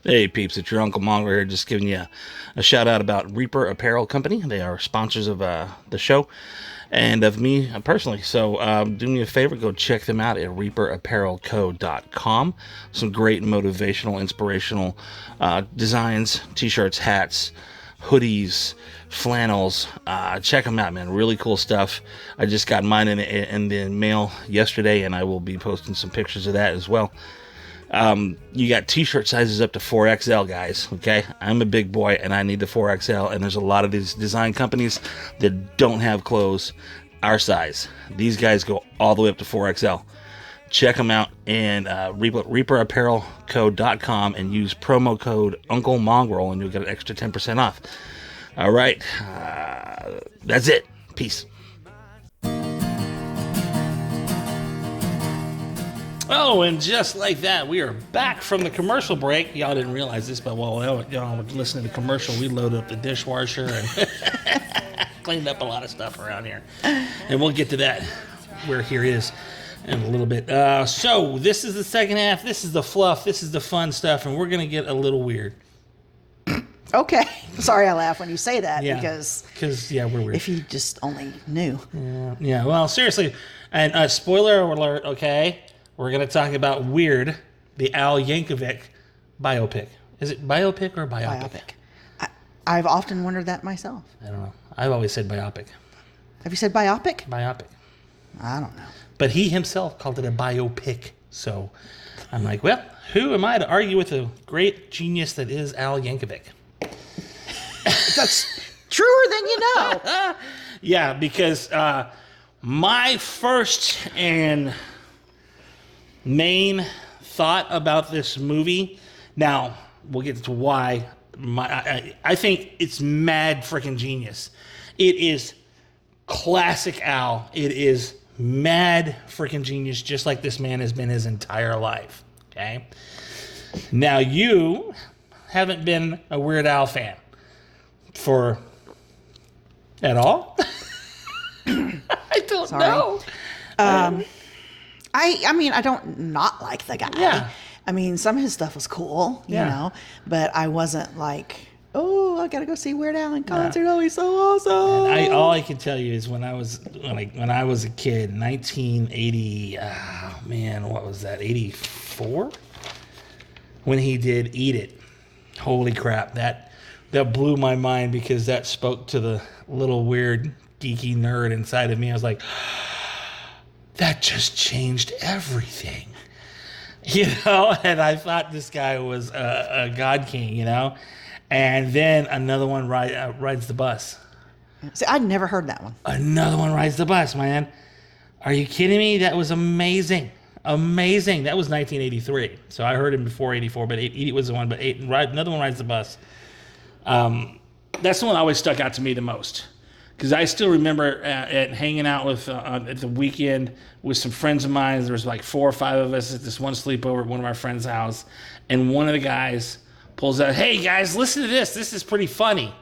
Hey peeps, it's your Uncle Mongrel here, just giving you a shout out about Reaper Apparel Company. They are sponsors of the show and of me personally. So do me a favor, go check them out at reaperapparelco.com. Some great motivational, inspirational designs, t-shirts, hats, hoodies, flannels. Check them out, man. Really cool stuff. I just got mine in the mail yesterday, and I will be posting some pictures of that as well. You got t-shirt sizes up to 4XL, guys. Okay, I'm a big boy and I need the 4XL, and there's a lot of these design companies that don't have clothes our size. These guys go all the way up to 4XL. Check them out, and reaperapparelco.com, and use promo code Uncle Mongrel, and you'll get an extra 10% off. All right, that's it. Peace. Oh, and just like that, we are back from the commercial break. Y'all didn't realize this, but while y'all were listening to the commercial, we loaded up the dishwasher and cleaned up a lot of stuff around here. And we'll get to that, where here is in a little bit. So this is the second half. This is the fluff. This is the fun stuff, and we're going to get a little weird. Okay. Sorry I laugh when you say that, because we're weird. If you just only knew. Yeah, well, seriously. And spoiler alert, okay? We're going to talk about Wierd, the Al Yankovic biopic. Is it biopic or biopic? I've often wondered that myself. I don't know. I've always said biopic. Have you said biopic? Biopic. I don't know. But he himself called it a biopic. So I'm like, well, who am I to argue with the great genius that is Al Yankovic? That's truer than you know. Yeah, because my first and main thought about this movie, now we'll get to why, I think it's mad freaking genius. It is classic Al. It is mad freaking genius, just like this man has been his entire life. Okay, now you haven't been a Weird Al fan at all. I don't know. I mean, I don't not like the guy. Yeah. I mean, some of his stuff was cool, you know, but I wasn't like, oh, I gotta go see Weird Al in concert. Oh, he's so awesome. And all I can tell you is when I was a kid, 1980, what was that? 84? When he did Eat It. Holy crap, that blew my mind, because that spoke to the little weird geeky nerd inside of me. I was like, that just changed everything, and I thought this guy was a God King, and then another one rides the bus. See, I'd never heard that one. Another one rides the bus, man. Are you kidding me? That was amazing. That was 1983, so I heard him before 84, but 80 was the one, but another one rides the bus. That's the one that always stuck out to me the most. Because I still remember at hanging out with at the weekend with some friends of mine. There was like 4 or 5 of us at this one sleepover at one of our friends' house. And one of the guys pulls out, hey guys, listen to this. This is pretty funny.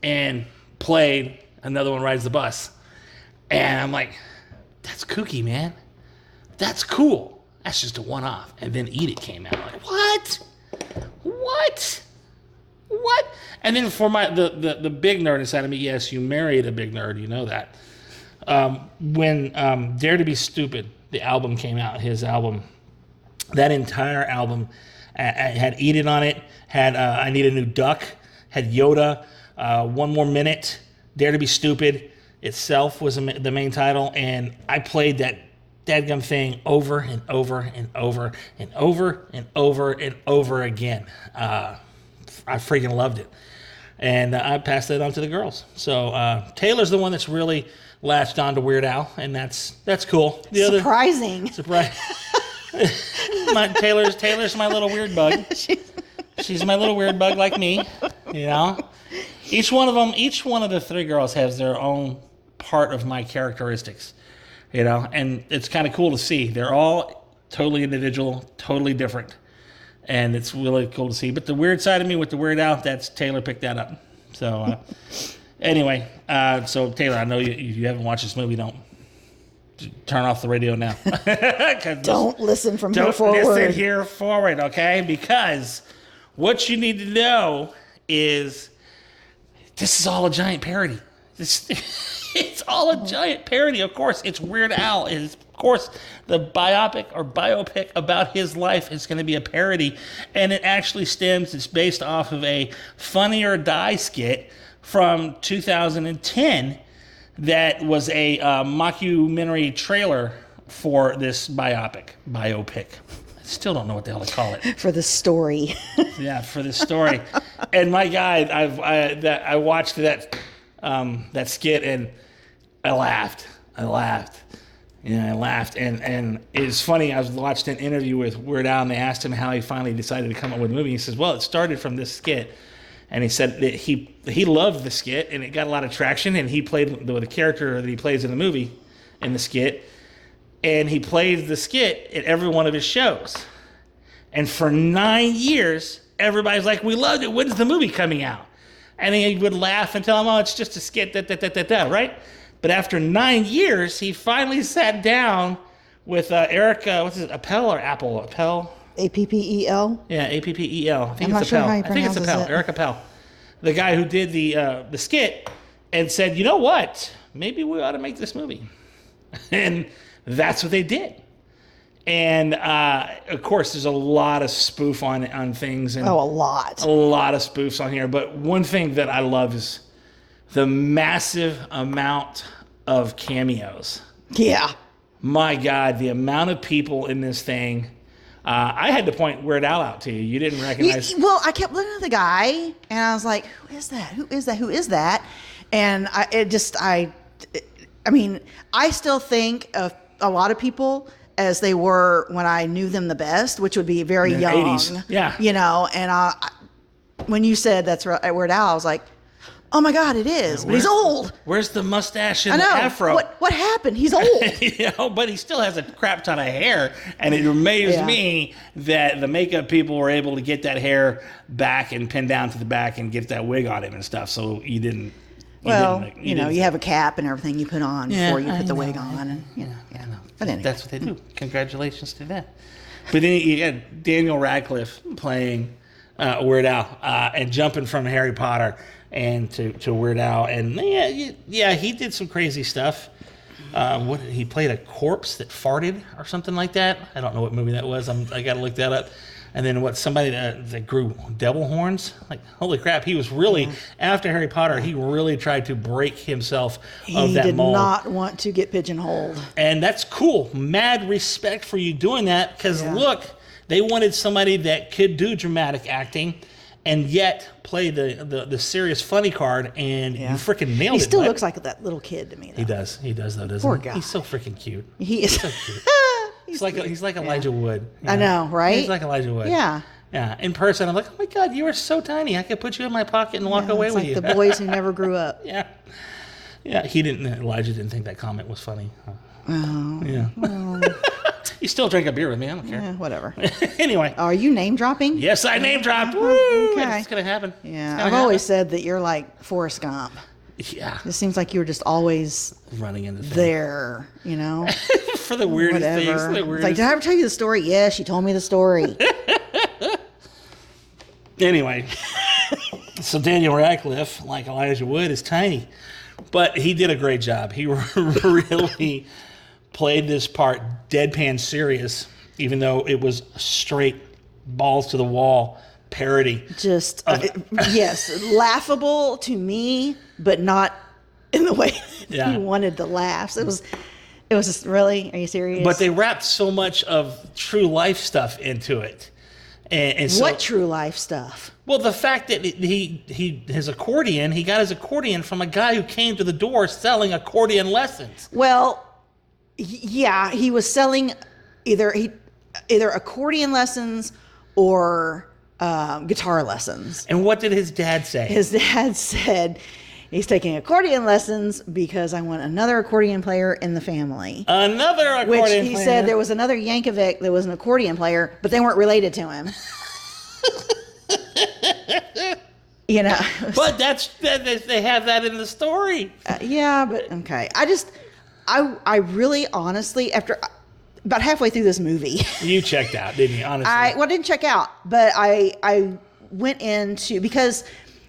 And played Another One Rides the Bus. And I'm like, that's kooky, man. That's cool. That's just a one-off. And then Eat It came out. I'm like, what? And then for the big nerd inside of me, yes, you married a big nerd, you know that. When Dare to Be Stupid, the album came out, his album, that entire album had Eat It on it, had I Need a New Duck, had Yoda, One More Minute, Dare to Be Stupid itself was the main title, and I played that dadgum thing over and over and over and over and over and over again. I freaking loved it. And I passed that on to the girls. So Taylor's the one that's really latched on to Weird Al, and that's cool. Surprising. Taylor's my little weird bug. She's my little weird bug like me, Each one of the 3 girls has their own part of my characteristics, and it's kind of cool to see. They're all totally individual, totally different. And it's really cool to see. But the weird side of me with the Weird Al, that's Taylor picked that up. So anyway, so Taylor, I know you haven't watched this movie. Don't turn off the radio now. Don't listen from here forward. Don't listen here forward, okay? Because what you need to know is this is all a giant parody. It's all a giant parody. Of course, it's Weird Al. Of course, the biopic about his life is going to be a parody. And it actually it's based off of a Funny or Die skit from 2010 that was a mockumentary trailer for this biopic. I still don't know what the hell to call it. For the story. Yeah, for the story. And my God, I watched that skit and I laughed. Yeah, I laughed. And it's funny, I watched an interview with Weird Al and they asked him how he finally decided to come up with a movie. He says, well, it started from this skit. And he said that he loved the skit and it got a lot of traction, and he played the character that he plays in the movie, in the skit. And he plays the skit at every one of his shows. And for 9 years, everybody's like, we loved it. When's the movie coming out? And he would laugh and tell him, oh, it's just a skit, right? But after 9 years, he finally sat down with Erica, what's it, Appel or Apple? Appel? Appel? Yeah, Appel. I think I'm it's not sure Appel. how he I think it's pronounces Appel. it. Eric Appel. The guy who did the skit, and said, you know what? Maybe we ought to make this movie. And that's what they did. And of course, there's a lot of spoof on things. And a lot. A lot of spoofs on here. But one thing that I love is the massive amount of cameos. Yeah. My God, the amount of people in this thing. I had to point Weird Al out to you. You didn't recognize. Well, I kept looking at the guy, and I was like, "Who is that? Who is that? Who is that?" And I mean, I still think of a lot of people as they were when I knew them the best, which would be very in the young. 80s. Yeah. You know, and when you said that's Weird Al, I was like, oh my God, it is. But he's old. Where's the mustache and I know. the afro? What happened? He's old. You know, but he still has a crap ton of hair. And it amazed me that the makeup people were able to get that hair back and pin down to the back and get that wig on him and stuff. So you didn't. You have a cap and everything you put on before you put the wig on. And, I know. But anyway. That's what they do. Congratulations to that. But then you got Daniel Radcliffe playing Weird Al and jumping from Harry Potter and to Weird Al. And he did some crazy stuff. He played a corpse that farted or something like that. I don't know what movie that was. I got to look that up. And then somebody that grew devil horns. Like, holy crap, he was really, after Harry Potter, he really tried to break himself of that mold. He did not want to get pigeonholed. And that's cool. Mad respect for you doing that, because look, they wanted somebody that could do dramatic acting and yet play the serious funny card, and you freaking nailed it. He still looks like that little kid to me, though. He does though, doesn't Poor he? guy. He's so freaking cute. He is. So cute. He's like Elijah Wood. I know, right? He's like Elijah Wood. Yeah. Yeah. In person, I'm like, oh my God, you are so tiny. I could put you in my pocket and walk away with you. It's like the boys who never grew up. Yeah. Yeah. Elijah didn't think that comment was funny. Oh. Yeah. Oh. You still drink a beer with me. I don't care. Yeah, whatever. Anyway. Are you name dropping? Yes, I name dropped. Woo! Okay. It's going to happen. Yeah. I've always said that you're like Forrest Gump. Yeah. It seems like you were just always running into things. There, you know? For the weirdest things. It's like, did I ever tell you the story? Yeah, she told me the story. Anyway. So Daniel Radcliffe, like Elijah Wood, is tiny. But he did a great job. He really played this part deadpan serious, even though it was straight balls to the wall parody. Just, yes, laughable to me, but not in the way that he wanted the laughs. It was just really, are you serious? But they wrapped so much of true life stuff into it. And so, what true life stuff? Well, the fact that he got his accordion from a guy who came to the door selling accordion lessons. Well, yeah, he was selling either accordion lessons or guitar lessons. And what did his dad say? His dad said, he's taking accordion lessons because I want another accordion player in the family. Another accordion player? Which he said there was another Yankovic that was an accordion player, but they weren't related to him. You know. But they have that in the story. Yeah, but okay. I really honestly, after about halfway through this movie. You checked out, didn't you? Honestly. I didn't check out, but I went into, because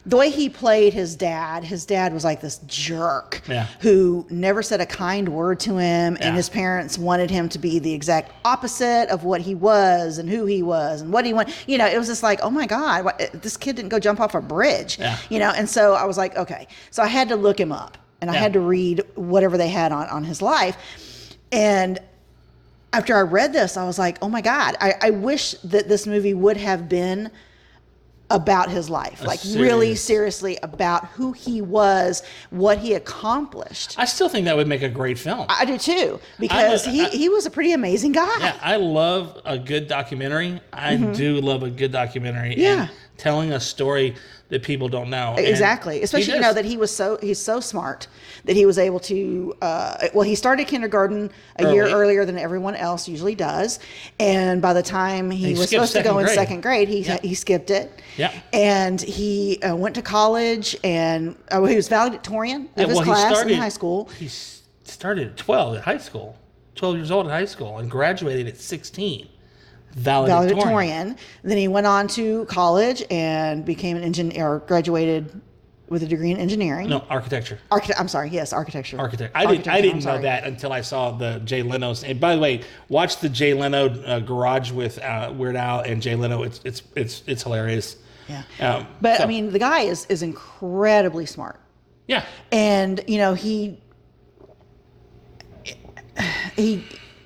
the way he played his dad was like this jerk who never said a kind word to him, and his parents wanted him to be the exact opposite of what he was and who he was and what he wanted. You know, it was just like, oh my God, this kid didn't go jump off a bridge. You know, and so I was like, okay. So I had to look him up, and I had to read whatever they had on his life. And after I read this, I was like, oh my God, I wish that this movie would have been about his life, like really seriously about who he was, what he accomplished. I still think that would make a great film. I do too, because he was a pretty amazing guy. Yeah, I love a good documentary. I do love a good documentary. Yeah. And telling a story that people don't know. Exactly. Especially, you know, that he's so smart that he was able to, he started kindergarten a year earlier than everyone else usually does. And by the time he was supposed to go in second grade, he skipped it. Yeah. And he went to college, and he was valedictorian of his class in high school. He started at 12 at high school, 12 years old at high school, and graduated at 16. Valedictorian. Then he went on to college and became an engineer, or graduated with a degree in engineering. No, architecture. I'm sorry. Yes, architecture. I didn't know that until I saw the Jay Leno's. And by the way, watch the Jay Leno Garage with Weird Al and Jay Leno. It's hilarious. Yeah. I mean, the guy is incredibly smart. Yeah. And you know, he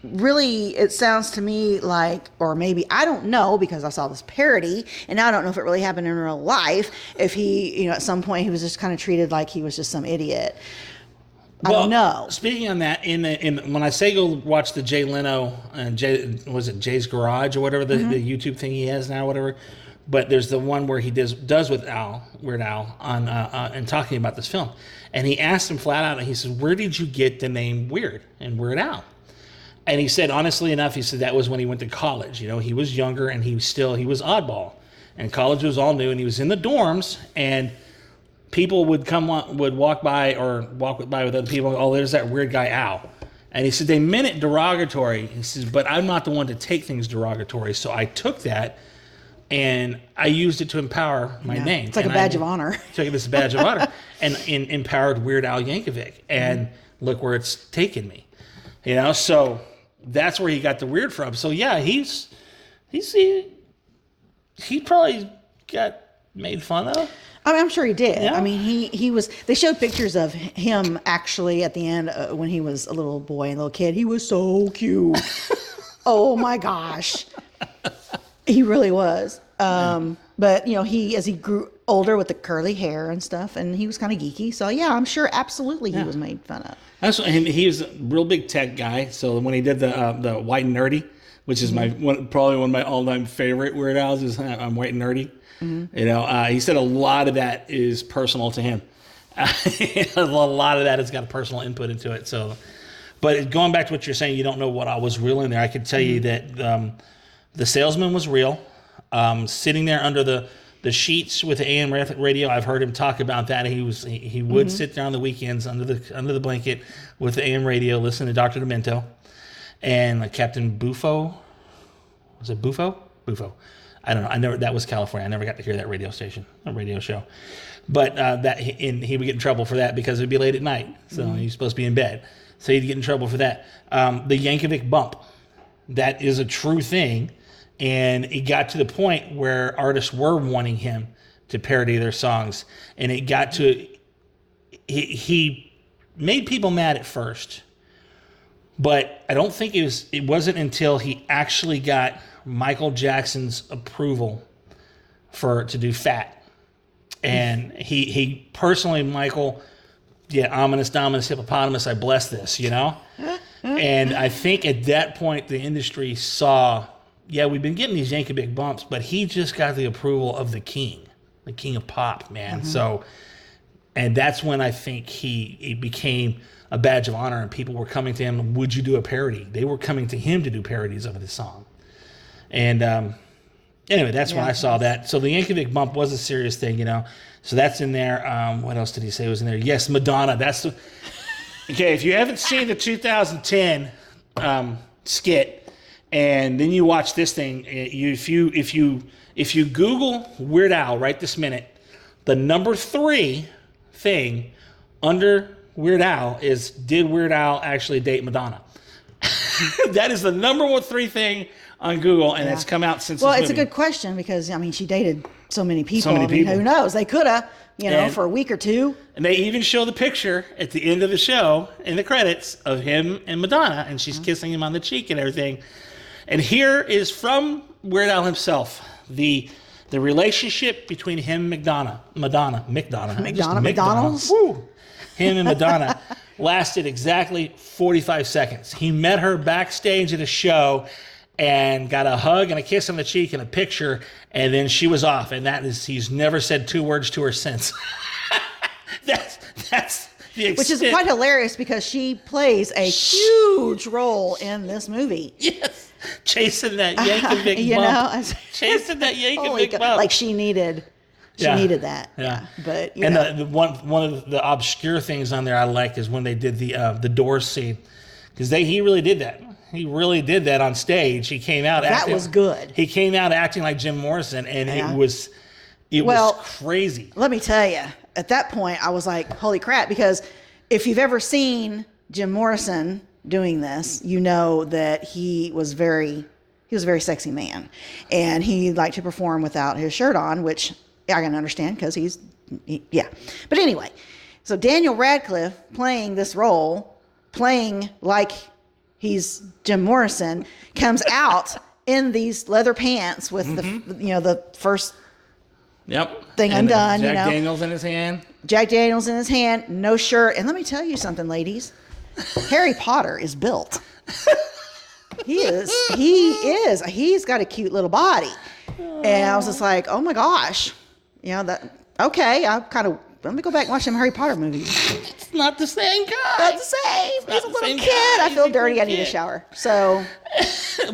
really, it sounds to me like, or maybe, I don't know, because I saw this parody, and I don't know if it really happened in real life, if he, you know, at some point he was just kind of treated like he was just some idiot. I don't know. Speaking on that, when I say go watch the Jay Leno and Jay's Garage or whatever, the YouTube thing he has now, whatever, but there's the one where he does with Weird Al on and talking about this film, and he asked him flat out, and he says, "Where did you get the name Weird and Weird Al?" And he said, honestly enough, he said that was when he went to college. You know, he was younger, and he was oddball, and college was all new, and he was in the dorms, and people would walk by with other people. Oh, there's that weird guy Al. And he said they meant it derogatory. He says, but I'm not the one to take things derogatory, so I took that and I used it to empower my name. It's like a badge of honor. Took it as a badge of honor, and empowered Weird Al Yankovic, and look where it's taken me. You know, so that's where he got the weird from. So yeah, he probably got made fun of. I mean, I'm sure he did. Yeah. I mean, he was. They showed pictures of him actually at the end when he was a little boy and little kid. He was so cute. Oh my gosh, he really was. But you know, as he grew older with the curly hair and stuff, and he was kind of geeky. So yeah, I'm sure absolutely he was made fun of. He was a real big tech guy. So when he did the White and Nerdy, which is probably one of my all-time favorite Weird Al's, is I'm White and Nerdy. Mm-hmm. You know, he said a lot of that is personal to him. A lot of that has got a personal input into it. So, but going back to what you're saying, you don't know what I was real in there. I could tell you that the salesman was real. Sitting there under the sheets with the AM radio, I've heard him talk about that. He would sit there on the weekends under the blanket with the AM radio, listen to Dr. Demento and Captain Buffo. Was it Buffo? Buffo. I don't know. That was California. I never got to hear that radio show. But he would get in trouble for that because it would be late at night. So he's supposed to be in bed. So he'd get in trouble for that. The Yankovic bump. That is a true thing. And it got to the point where artists were wanting him to parody their songs. And it got to, he made people mad at first. But I don't think it wasn't until he actually got Michael Jackson's approval to do Fat. And he personally, Michael, ominous, dominus, hippopotamus, I bless this, you know? And I think at that point the industry saw, we've been getting these Yankovic bumps, but he just got the approval of the king of pop, man. Mm-hmm. So, and that's when I think he became a badge of honor, and people were coming to him, would you do a parody? They were coming to him to do parodies of this song. And anyway, that's when I saw that. So the Yankovic bump was a serious thing, you know. So that's in there. What else did he say was in there? Yes, Madonna. Okay, if you haven't seen the 2010 skit, and then you watch this thing, if you If you Google Weird Al right this minute, the number 3 thing under Weird Al is, did Weird Al actually date Madonna? That is the number 3 thing on Google, and it's come out since. Well, this it's movie. a good question because, I mean, she dated so many people. So many people. Who knows? They could have, for a week or two. And they even show the picture at the end of the show in the credits of him and Madonna, and she's kissing him on the cheek and everything. And here is from Weird Al himself, the relationship between him and McDonald's. Woo. Him and Madonna lasted exactly 45 seconds. He met her backstage at a show and got a hug and a kiss on the cheek and a picture, and then she was off. And he's never said 2 words to her since. That's the extent. Which is quite hilarious because she plays a huge role in this movie. Yes. Chasing that Yankovic bump. Chasing that Yankovic bump. Like she needed that. Yeah. But the one of the obscure things on there I like is when they did the Doors scene, because he really did that. He really did that on stage. He came out. That was good. He came out acting like Jim Morrison, and it was crazy. Let me tell you, at that point, I was like, "Holy crap!" Because if you've ever seen Jim Morrison doing this, you know that he was a very sexy man, and he liked to perform without his shirt on, which I can understand because But anyway, so Daniel Radcliffe playing this role, playing like he's Jim Morrison, comes out in these leather pants with the first thing and undone. Jack Daniels in his hand. Jack Daniels in his hand, no shirt. And let me tell you something, ladies. Harry Potter is built. He's got a cute little body. And I was just like, oh my gosh. Let me go back and watch some Harry Potter movies. It's not the same guy. Not the same. He's a little kid. I feel dirty. I need a shower. So.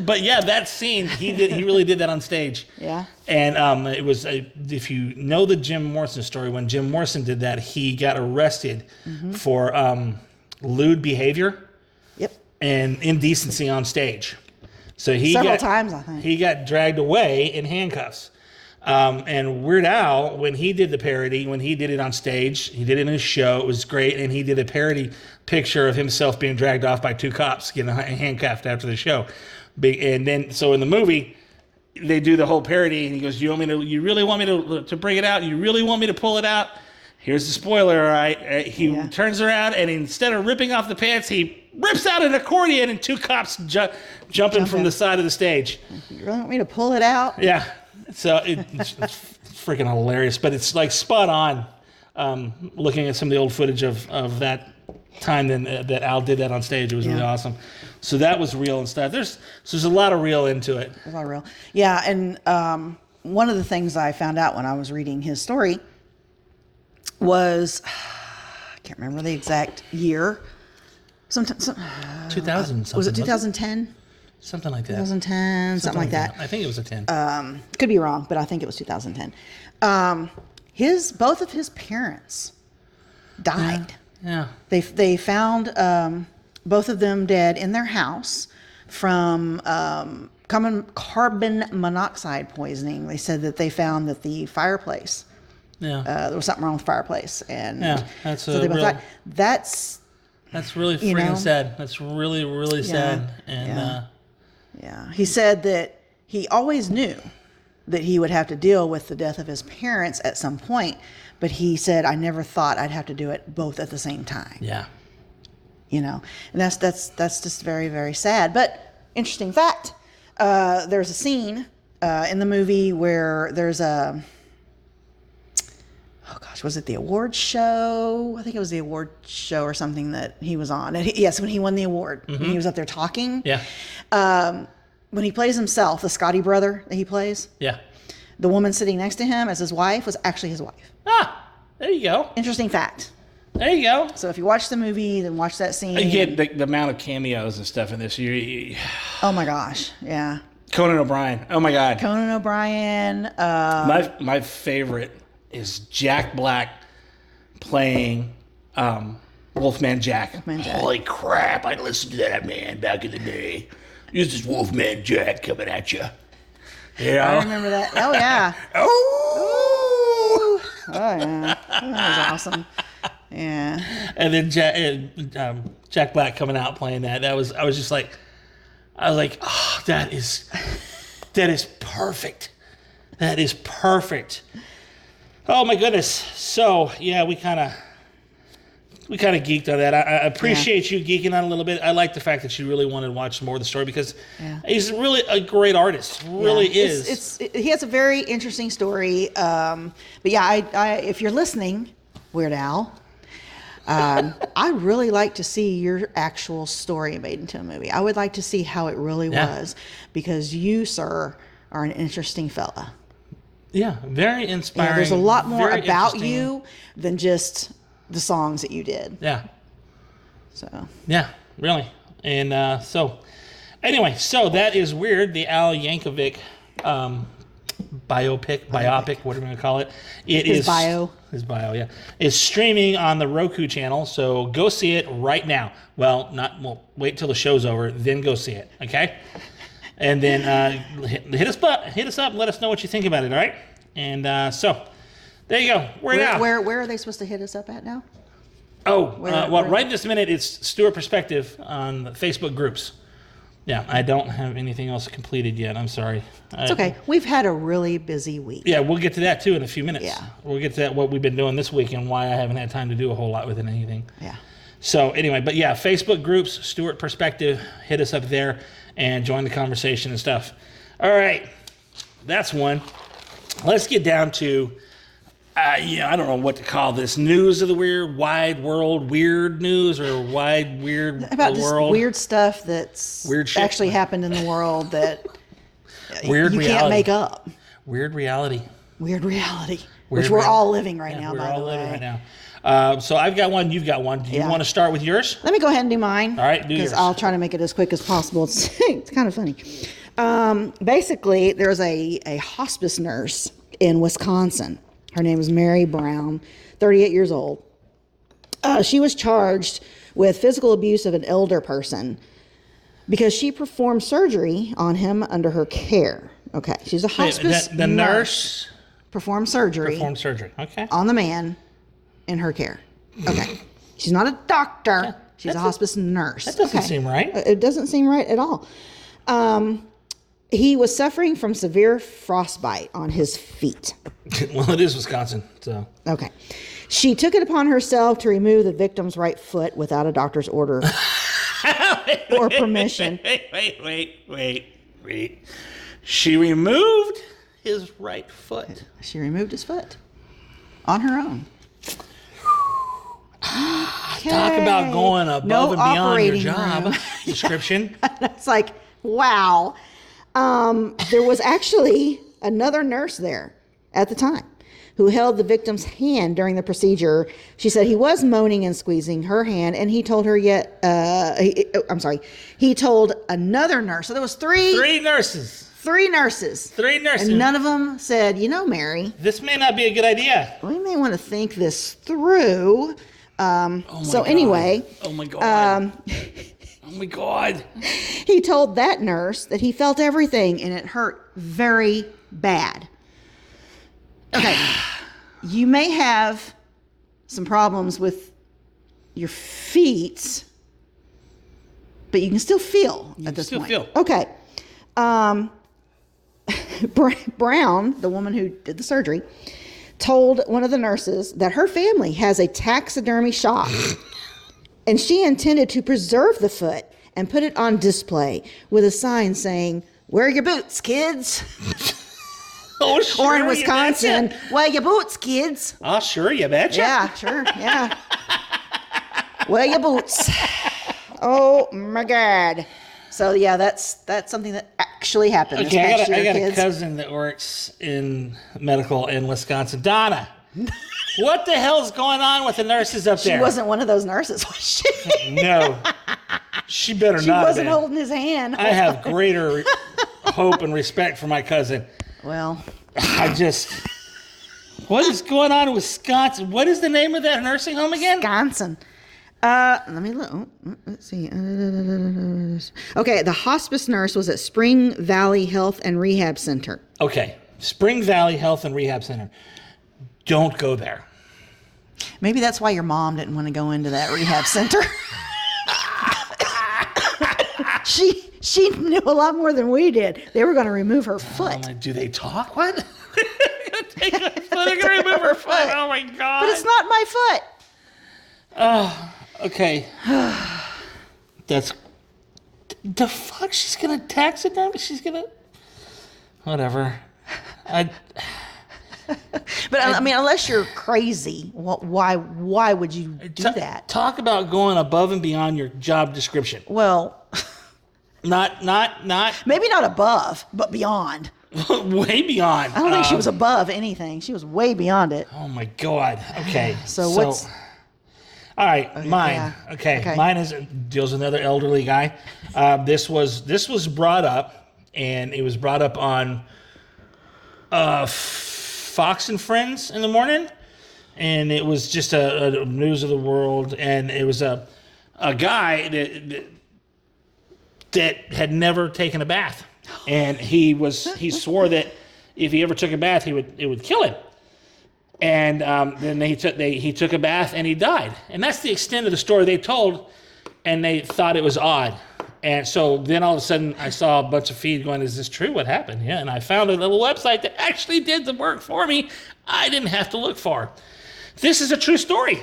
But yeah, that scene, he really did that on stage. Yeah. And it was, if you know the Jim Morrison story, when Jim Morrison did that, he got arrested for lewd behavior. Yep. And indecency on stage. So several times, I think. He got dragged away in handcuffs. And Weird Al, when he did the parody, when he did it on stage, he did it in his show, it was great, and he did a parody picture of himself being dragged off by 2 cops, getting handcuffed after the show. And then, so in the movie, they do the whole parody, and he goes, you really want me to bring it out? You really want me to pull it out? Here's the spoiler, all right? He turns around, and instead of ripping off the pants, he rips out an accordion, and 2 cops jumping from the side of the stage. You really want me to pull it out? Yeah. So it's freaking hilarious, but it's like spot on. Looking at some of the old footage of that time that Al did that on stage, it was really awesome. So that was real and stuff. There's a lot of real into it. There's a lot of real. Yeah, and one of the things I found out when I was reading his story was, I can't remember the exact year. 2000. Was it 2010? Something like that. 2010, something like that. I think it was a 10. Could be wrong, but I think it was 2010. Both of his parents died. Yeah. They found both of them dead in their house from carbon monoxide poisoning. They said that they found that the fireplace. Yeah. There was something wrong with the fireplace, and that's so they both died. That's really freaking sad. That's really, really sad. And he said that he always knew that he would have to deal with the death of his parents at some point, but he said, I never thought I'd have to do it both at the same time. Yeah. And that's just very, very sad. But interesting fact, there's a scene in the movie where there's was it the award show? I think it was the award show or something that he was on. And when he won the award, when he was up there talking. Yeah. When he plays himself, the Scotty brother that he plays. Yeah. The woman sitting next to him as his wife was actually his wife. Ah, there you go. Interesting fact. There you go. So if you watch the movie, then watch that scene. You get the amount of cameos and stuff in this. Oh my gosh, yeah. Conan O'Brien. Oh my God. Conan O'Brien. My favorite is Jack Black playing Wolfman Jack. Holy crap, I listened to that man back in the day. This is Wolfman Jack coming at you. Yeah. I remember that. Oh, yeah. Oh! Oh, yeah. That was awesome. Yeah. And then Jack Black coming out playing that. I was like, oh, that is perfect. That is perfect. Oh my goodness. So yeah, we kind of geeked on that. I appreciate you geeking on a little bit. I like the fact that you really wanted to watch more of the story because he's really a great artist. Really is. He has a very interesting story. But yeah, I if you're listening, Weird Al, I'd really like to see your actual story made into a movie. I would like to see how it really was, because you, sir, are an interesting fella. Yeah, very inspiring. There's a lot more about you than just the songs that you did. Yeah. So. Yeah, really. And so, anyway, so that is Weird, the Al Yankovic biopic, whatever you want to call it. His bio, yeah. It's streaming on the Roku channel, so go see it right now. Well, wait till the show's over, then go see it, okay? And then hit us up and let us know what you think about it, all right? And so, there you go. Where are they supposed to hit us up at now? Right this minute, it's Stewart Perspective on the Facebook groups. Yeah, I don't have anything else completed yet. I'm sorry. It's okay. We've had a really busy week. Yeah, we'll get to that too in a few minutes. Yeah. We'll get to that, what we've been doing this week and why I haven't had time to do a whole lot with it, anything. Yeah. So anyway, but yeah, Facebook groups, Stewart Perspective, hit us up there and join the conversation and stuff. All right, that's one. Let's get down to, I don't know what to call this, news of the weird, wide world, weird news, or wide weird about the just world. Weird stuff that's weird shit actually happened in the world that weird you reality. Can't make up. Weird reality. Weird reality. Which we're all living right now, we're by all the way. living right now. So I've got one, you've got one. Do you want to start with yours? Let me go ahead and do mine. All right, do yours. Because I'll try to make it as quick as possible. It's kind of funny. Basically, there's a hospice nurse in Wisconsin. Her name is Mary Brown, 38 years old. She was charged with physical abuse of an elder person because she performed surgery on him under her care. Okay, she's a hospice the nurse performed surgery. Okay. On the man in her care. Okay. She's not a doctor. She's a hospice nurse. That doesn't seem right. It doesn't seem right at all. He was suffering from severe frostbite on his feet. Well, it is Wisconsin, so. Okay. She took it upon herself to remove the victim's right foot without a doctor's order or permission. Wait. She removed his right foot. She removed his foot on her own. Okay. Talk about going above and beyond your job description. It's like, wow. There was actually another nurse there at the time who held the victim's hand during the procedure. She said he was moaning and squeezing her hand, and he told her he told another nurse. So there was three nurses. And none of them said, Mary, this may not be a good idea. We may want to think this through. Anyway. Oh my God. Oh my God. He told that nurse that he felt everything and it hurt very bad. Okay. You may have some problems with your feet, but you can still feel at this point. Okay. Brown, the woman who did the surgery, told one of the nurses that her family has a taxidermy shop and she intended to preserve the foot and put it on display with a sign saying, "Wear your boots, kids." Oh, sure. Or in Wisconsin, "Wear your boots, kids." Oh, sure, you betcha. Yeah, sure, yeah. Wear your boots. Oh my God. So yeah, that's something that actually happened. Okay, I got a cousin that works in medical in Wisconsin. Donna, what the hell's going on with the nurses up there? She wasn't one of those nurses, was she? No, she better she not. She wasn't holding his hand. I have greater hope and respect for my cousin. Well, what is going on in Wisconsin? What is the name of that nursing home again? Wisconsin. Let me look. Let's see. Okay, the hospice nurse was at Spring Valley Health and Rehab Center. Okay, Spring Valley Health and Rehab Center. Don't go there. Maybe that's why your mom didn't want to go into that rehab center. She knew a lot more than we did. They were going to remove her foot. Do they talk? What? They're going to remove her foot. Oh my God. But it's not my foot. Oh, okay. That's the fuck. She's going to tax it down. She's going to whatever. But I mean, unless you're crazy, why would you do that? Talk about going above and beyond your job description. Well, not maybe not above, but beyond. Way beyond. I don't think she was above anything. She was way beyond it. Oh my God. Okay. So what's? All right, mine. Yeah. Okay, mine deals with another elderly guy. This was brought up, and it was brought up on Fox and Friends in the morning, and it was just a news of the world, and it was a guy that had never taken a bath, and he swore that if he ever took a bath, it would kill him. And then he took a bath and he died. And that's the extent of the story they told, and they thought it was odd. And so then all of a sudden I saw a bunch of feed going, is this true? What happened? Yeah, and I found a little website that actually did the work for me. I didn't have to look far. This is a true story.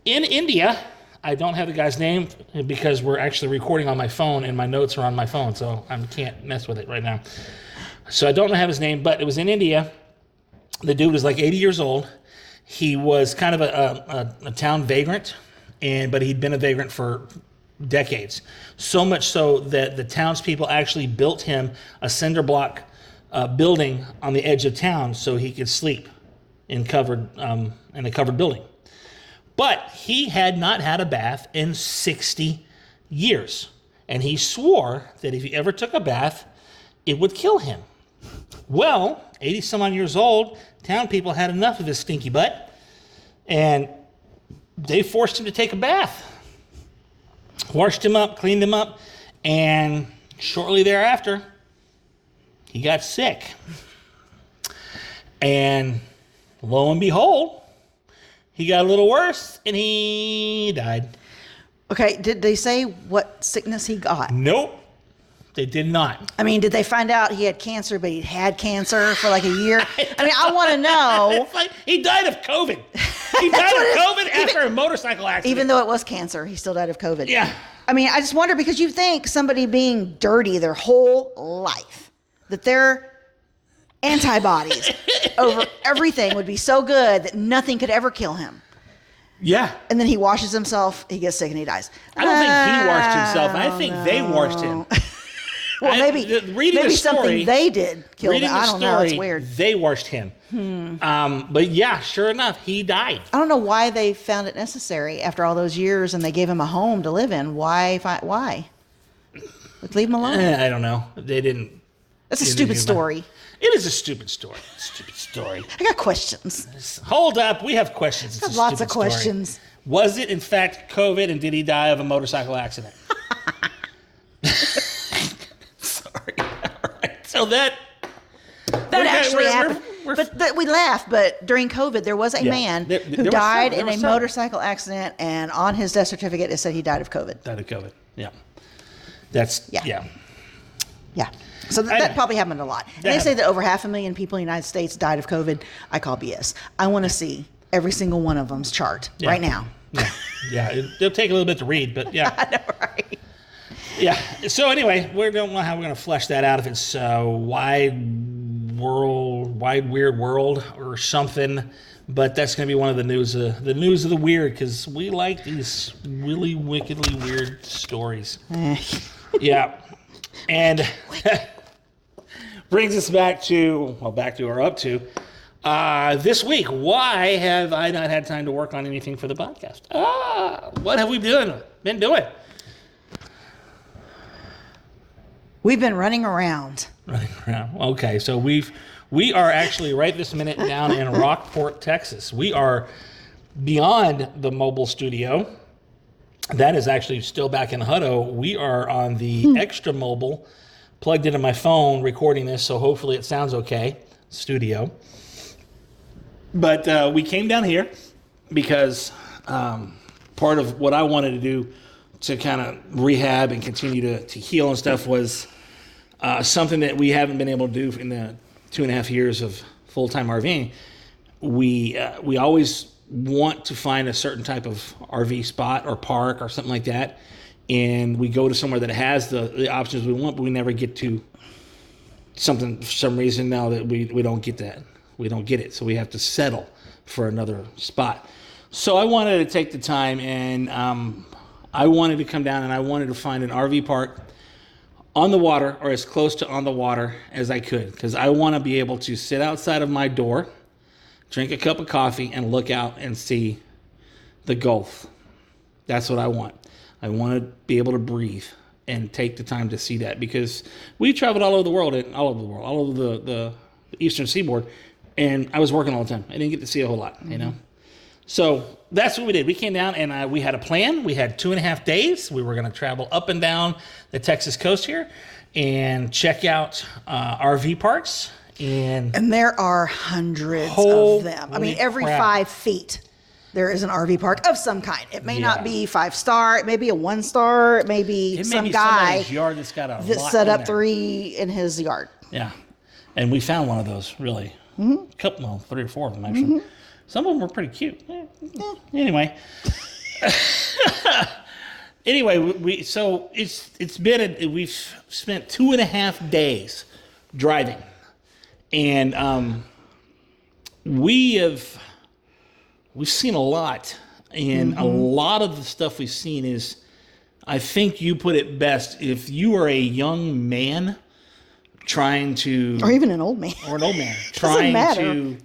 In India, I don't have the guy's name because we're actually recording on my phone and my notes are on my phone, so I can't mess with it right now. So I don't have his name, but it was in India. The dude was like 80 years old. He was kind of a town vagrant, but he'd been a vagrant for decades. So much so that the townspeople actually built him a cinder block building on the edge of town so he could sleep in a covered building. But he had not had a bath in 60 years. And he swore that if he ever took a bath, it would kill him. Well, 80 some odd years old, town people had enough of his stinky butt, and they forced him to take a bath. Washed him up, cleaned him up, and shortly thereafter, he got sick. And lo and behold, he got a little worse, and he died. Okay, did they say what sickness he got? Nope. They did not. I mean, did they find out he had cancer, but he'd had cancer for like a year? I mean, I want to know. It's like he died of COVID. He died of COVID after a motorcycle accident. Even though it was cancer, he still died of COVID. Yeah. I mean, I just wonder, because you think somebody being dirty their whole life, that their antibodies over everything would be so good that nothing could ever kill him. Yeah. And then he washes himself, he gets sick, and he dies. I don't think he washed himself. I think they washed him. Well, maybe something they did killed him. I don't know. It's weird. They washed him. But yeah, sure enough, he died. I don't know why they found it necessary after all those years, and they gave him a home to live in. Why? Let's leave him alone. I don't know. They didn't. That's a stupid story. It is a stupid story. I got questions. Hold up. We have questions. I have lots of questions. Was it, in fact, COVID, and did he die of a motorcycle accident? Sorry. All right. So that actually happened. But we laugh. But during COVID, there was a man who died in a motorcycle accident, and on his death certificate, it said he died of COVID. Died of COVID. Yeah. Yeah. So that probably happened a lot. And they say that over 500,000 people in the United States died of COVID. I call BS. I want to see every single one of them's chart right now. Yeah. It'll take a little bit to read, but yeah. I know, right? Yeah. So anyway, we don't know how we're going to flesh that out. If it's wide weird world or something, but that's going to be one of the news of the weird, because we like these really wickedly weird stories. Yeah. And brings us back to our up to this week. Why have I not had time to work on anything for the podcast? What have we been doing? We've been running around. Okay, so we are actually right this minute down in Rockport, Texas. We are beyond the mobile studio. That is actually still back in Hutto. We are on the extra mobile, plugged into my phone, recording this, so hopefully it sounds okay. Studio. But we came down here because part of what I wanted to do to kind of rehab and continue to heal and stuff was something that we haven't been able to do in the 2.5 years of full-time RVing. We always want to find a certain type of RV spot or park or something like that, and we go to somewhere that has the options we want, but we never get to something for some reason now that we don't get that. We don't get it, so we have to settle for another spot. So I wanted to take the time, and I wanted to come down and I wanted to find an RV park on the water or as close to on the water as I could, because I want to be able to sit outside of my door, drink a cup of coffee, and look out and see the Gulf. That's what I want. I want to be able to breathe and take the time to see that, because we traveled all over the world, all over the eastern seaboard, and I was working all the time. I didn't get to see a whole lot, you know. So that's what we did. We came down and we had a plan. We had 2.5 days. We were going to travel up and down the Texas coast here and check out RV parks. And there are hundreds of them. I mean, every 5 feet, there is an RV park of some kind. It may not be 5-star. It may be a 1-star. It may be some guy yard that's got a that lot set in up there. 3 in his yard. Yeah. And we found one of those, really. A couple, well, 3 or 4 of them, actually. Some of them were pretty cute. Anyway. Anyway, so it's been, we've spent 2.5 days driving. And we've seen a lot. And a lot of the stuff we've seen is, I think you put it best, if you are a young man trying to... Or even an old man. Or an old man. trying to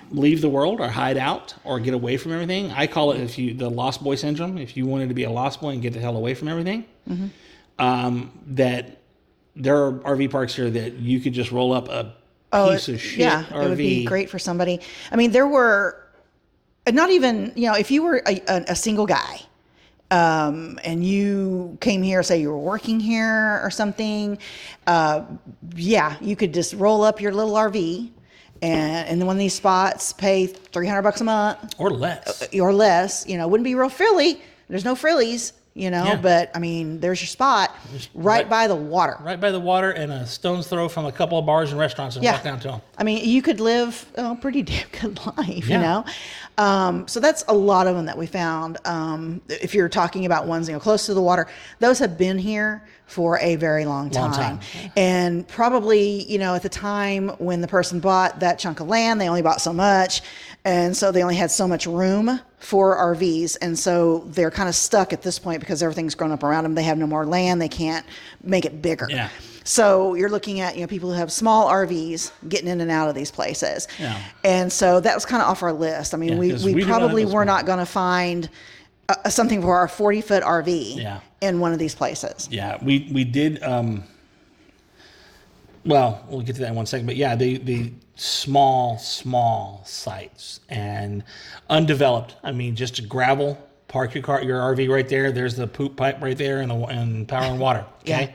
leave the world or hide out or get away from everything. I call it the lost boy syndrome. If you wanted to be a lost boy and get the hell away from everything, that there are RV parks here that you could just roll up a piece of shit RV. It would be great for somebody. I mean, there were not even, if you were a single guy, and you came here, say you were working here or something, you could just roll up your little RV and in one of these spots, pay $300 a month or less. Wouldn't be real frilly. There's no frillies, but I mean, there's your spot right by the water. Right by the water, and a stone's throw from a couple of bars and restaurants and walk down to them. I mean, you could live a pretty damn good life, you know? So that's a lot of them that we found. If you're talking about ones, close to the water, those have been here for a very long time. And probably, at the time when the person bought that chunk of land, they only bought so much. And so they only had so much room for RVs. And so they're kind of stuck at this point because everything's grown up around them. They have no more land. They can't make it bigger. Yeah. So you're looking at, people who have small RVs getting in and out of these places. Yeah. And so that was kind of off our list. I mean, we probably were not going to find something for our 40-foot RV in one of these places. Yeah, we did. Well, we'll get to that in one second. But yeah, the small sites and undeveloped. I mean, just a gravel, park your RV right there. There's the poop pipe right there and power and water. Okay.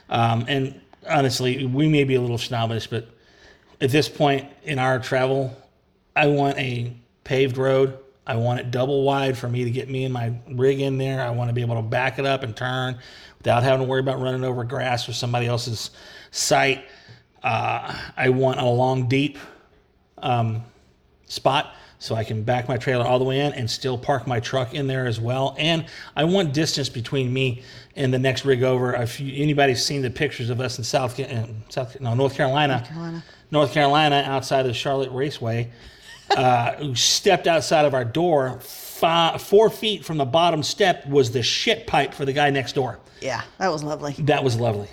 And honestly, we may be a little snobbish, but at this point in our travel, I want a paved road. I want it double wide for me to get me and my rig in there. I want to be able to back it up and turn without having to worry about running over grass or somebody else's site. I want a long, deep spot so I can back my trailer all the way in and still park my truck in there as well. And I want distance between me and the next rig over. If anybody's seen the pictures of us in North Carolina, outside of the Charlotte Raceway, who stepped outside of our door, 4 feet from the bottom step was the shit pipe for the guy next door. Yeah, that was lovely.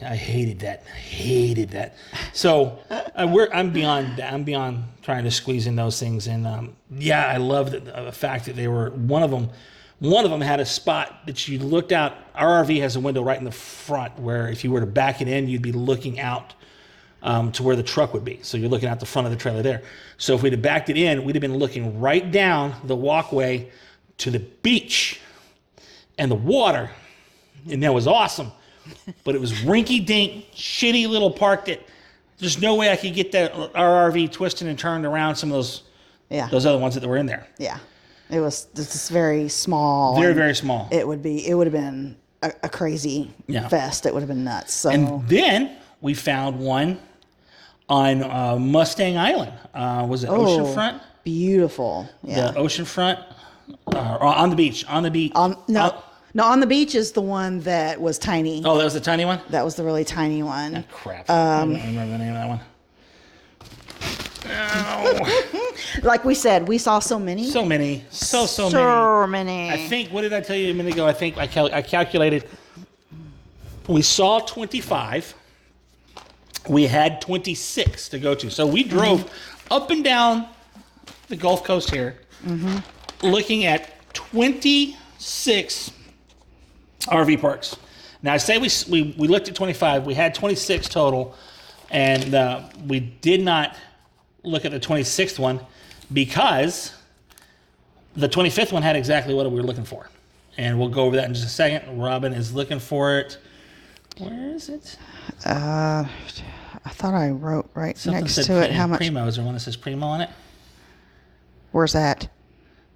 I hated that. So I'm beyond that. I'm beyond trying to squeeze in those things. And I love the fact that they were one of them had a spot that you looked out. Our RV has a window right in the front where if you were to back it in, you'd be looking out to where the truck would be. So you're looking out the front of the trailer there. So if we'd have backed it in, we'd have been looking right down the walkway to the beach. and the water, and that was awesome. But it was rinky-dink, shitty little park that there's no way I could get that our RV twisted and turned around some of those other ones that were in there. Yeah. It was just very small. Very, very small. It would have been a crazy fest. It would have been nuts. So. And then we found one on Mustang Island. Was it Oceanfront? Beautiful. Yeah. The Oceanfront? On the beach. On the beach. No, on the beach is the one that was tiny. Oh, that was the tiny one? That was the really tiny one. Oh, crap. I don't remember the name of that one. Oh. Like we said, we saw so many. So many. So many. I think, what did I tell you a minute ago? I think I calculated. We saw 25. We had 26 to go to. So we drove up and down the Gulf Coast here, looking at 26 RV parks. Now, I say we looked at 25. We had 26 total, and we did not look at the 26th one because the 25th one had exactly what we were looking for. And we'll go over that in just a second. Robin is looking for it. Where is it? I thought I wrote Something next to it how much. Primo. Is there one that says Primo on it? Where's that?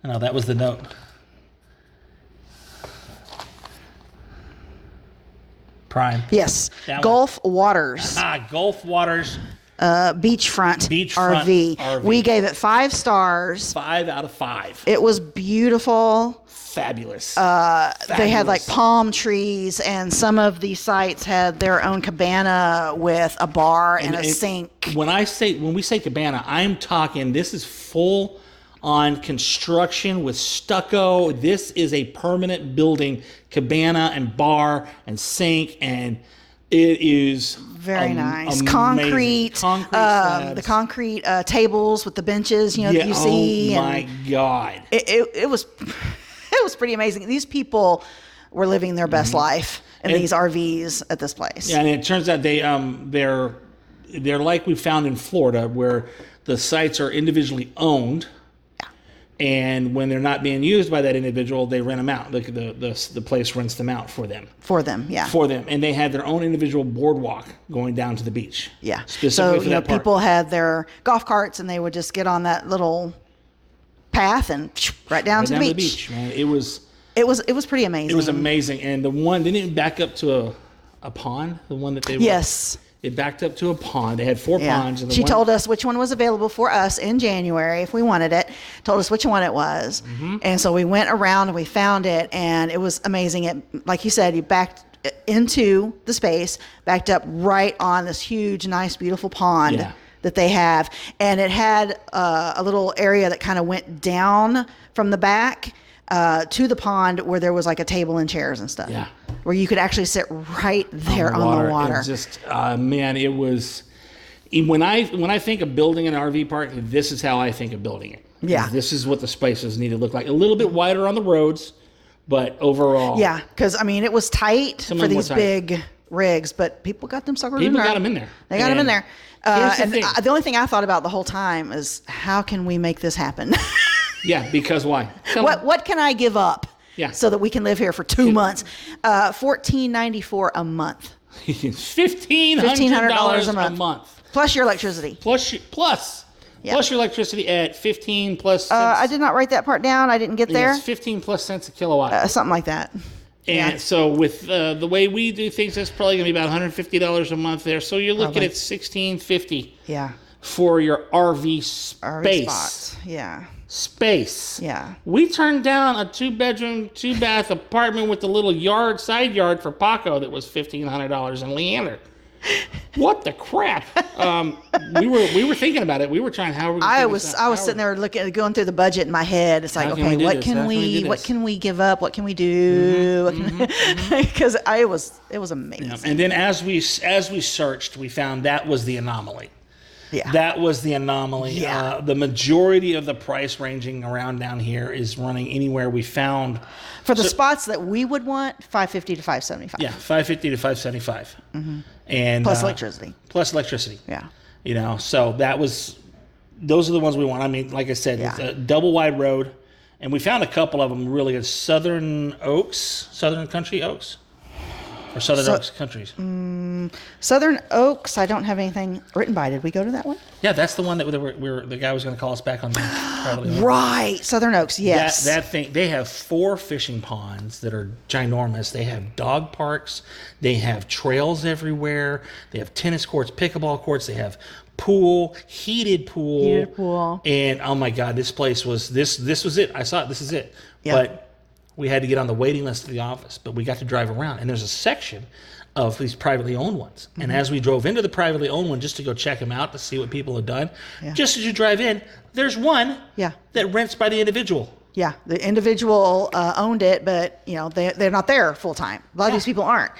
No, that was the note. Prime. Yes. Gulf Waters. Gulf Waters. Beachfront RV. We gave it 5 stars. 5 out of 5. It was beautiful. Fabulous. They had like palm trees, and some of these sites had their own cabana with a bar and a sink. When we say cabana, I'm talking this is full on construction with stucco. This is a permanent building, cabana and bar and sink, and it is very nice. Amazing. Concrete slabs. The concrete tables with the benches, that you see. Oh my God. It was pretty amazing. These people were living their best life in these RVs at this place. Yeah, and it turns out they're like we found in Florida, where the sites are individually owned. And when they're not being used by that individual, they rent them out. The place rents them out for them. For them. And they had their own individual boardwalk going down to the beach. Yeah. Specifically for that park. People had their golf carts, and they would just get on that little path and right down to the beach. Man. It was pretty amazing. It was amazing. And the one didn't even back up to a pond. The one that they Yes. It backed up to a pond. They had 4 ponds. And she told us which one was available for us in January if we wanted it. Told us which one it was. And so we went around and we found it, and it was amazing. It, like you said, you backed into the space, backed up right on this huge, nice, beautiful pond that they have. And it had a little area that kind of went down from the back to the pond where there was like a table and chairs and stuff. Yeah. Where you could actually sit right there on the water. It just, man, it was. When I think of building an RV park, this is how I think of building it. Yeah. This is what the spaces need to look like. A little bit wider on the roads, but overall. Yeah, because, it was tight for these big rigs, but people got them suckers in there. People got them in there. They got them in there. And the only thing I thought about the whole time is, how can we make this happen? Yeah, because why? What can I give up? Yeah. So that we can live here for 2 months. $1,494 a month. $1,500 a month. Plus your electricity. Plus your electricity at 15 plus cents. I did not write that part down. I didn't get there. It's 15 plus cents a kilowatt. Something like that. And so with the way we do things, that's probably going to be about $150 a month there. So you're looking at $1,650. Yeah. For your RV space. RV spot. Yeah. Space. Yeah. We turned down a 2-bedroom, 2-bath apartment with a little side yard for Paco that was $1,500 in Leander. What the crap? We were thinking about it. We were trying how we. I was sitting there going through the budget in my head. It's like, okay, what can we give up? What can we do? Because it was amazing. Yeah. And then as we searched, we found that was the anomaly. Yeah. That was the anomaly. Yeah. The majority of the price ranging around down here is running anywhere we found. For the spots that we would want, $550 to $575. Yeah, $550 to $575. Mm-hmm. And plus electricity. Yeah. So those are the ones we want. Like I said, it's a double wide road. And we found a couple of them really good. Southern Country Oaks. Or Southern Oaks Countries. Southern Oaks, I don't have anything written by. Did we go to that one? Yeah, that's the one that the guy was going to call us back on. Right, Southern Oaks, yes. That thing, they have 4 fishing ponds that are ginormous. They have dog parks. They have trails everywhere. They have tennis courts, pickleball courts. They have heated pool. And oh my God, this place was, this was it. I saw it, this is it. Yep. But we had to get on the waiting list to the office, but we got to drive around, and there's a section of these privately owned ones. And as we drove into the privately owned one just to go check them out to see what people had done, just as you drive in, there's one that rents by the individual. Yeah, the individual owned it, but they're not there full time. A lot of these people aren't.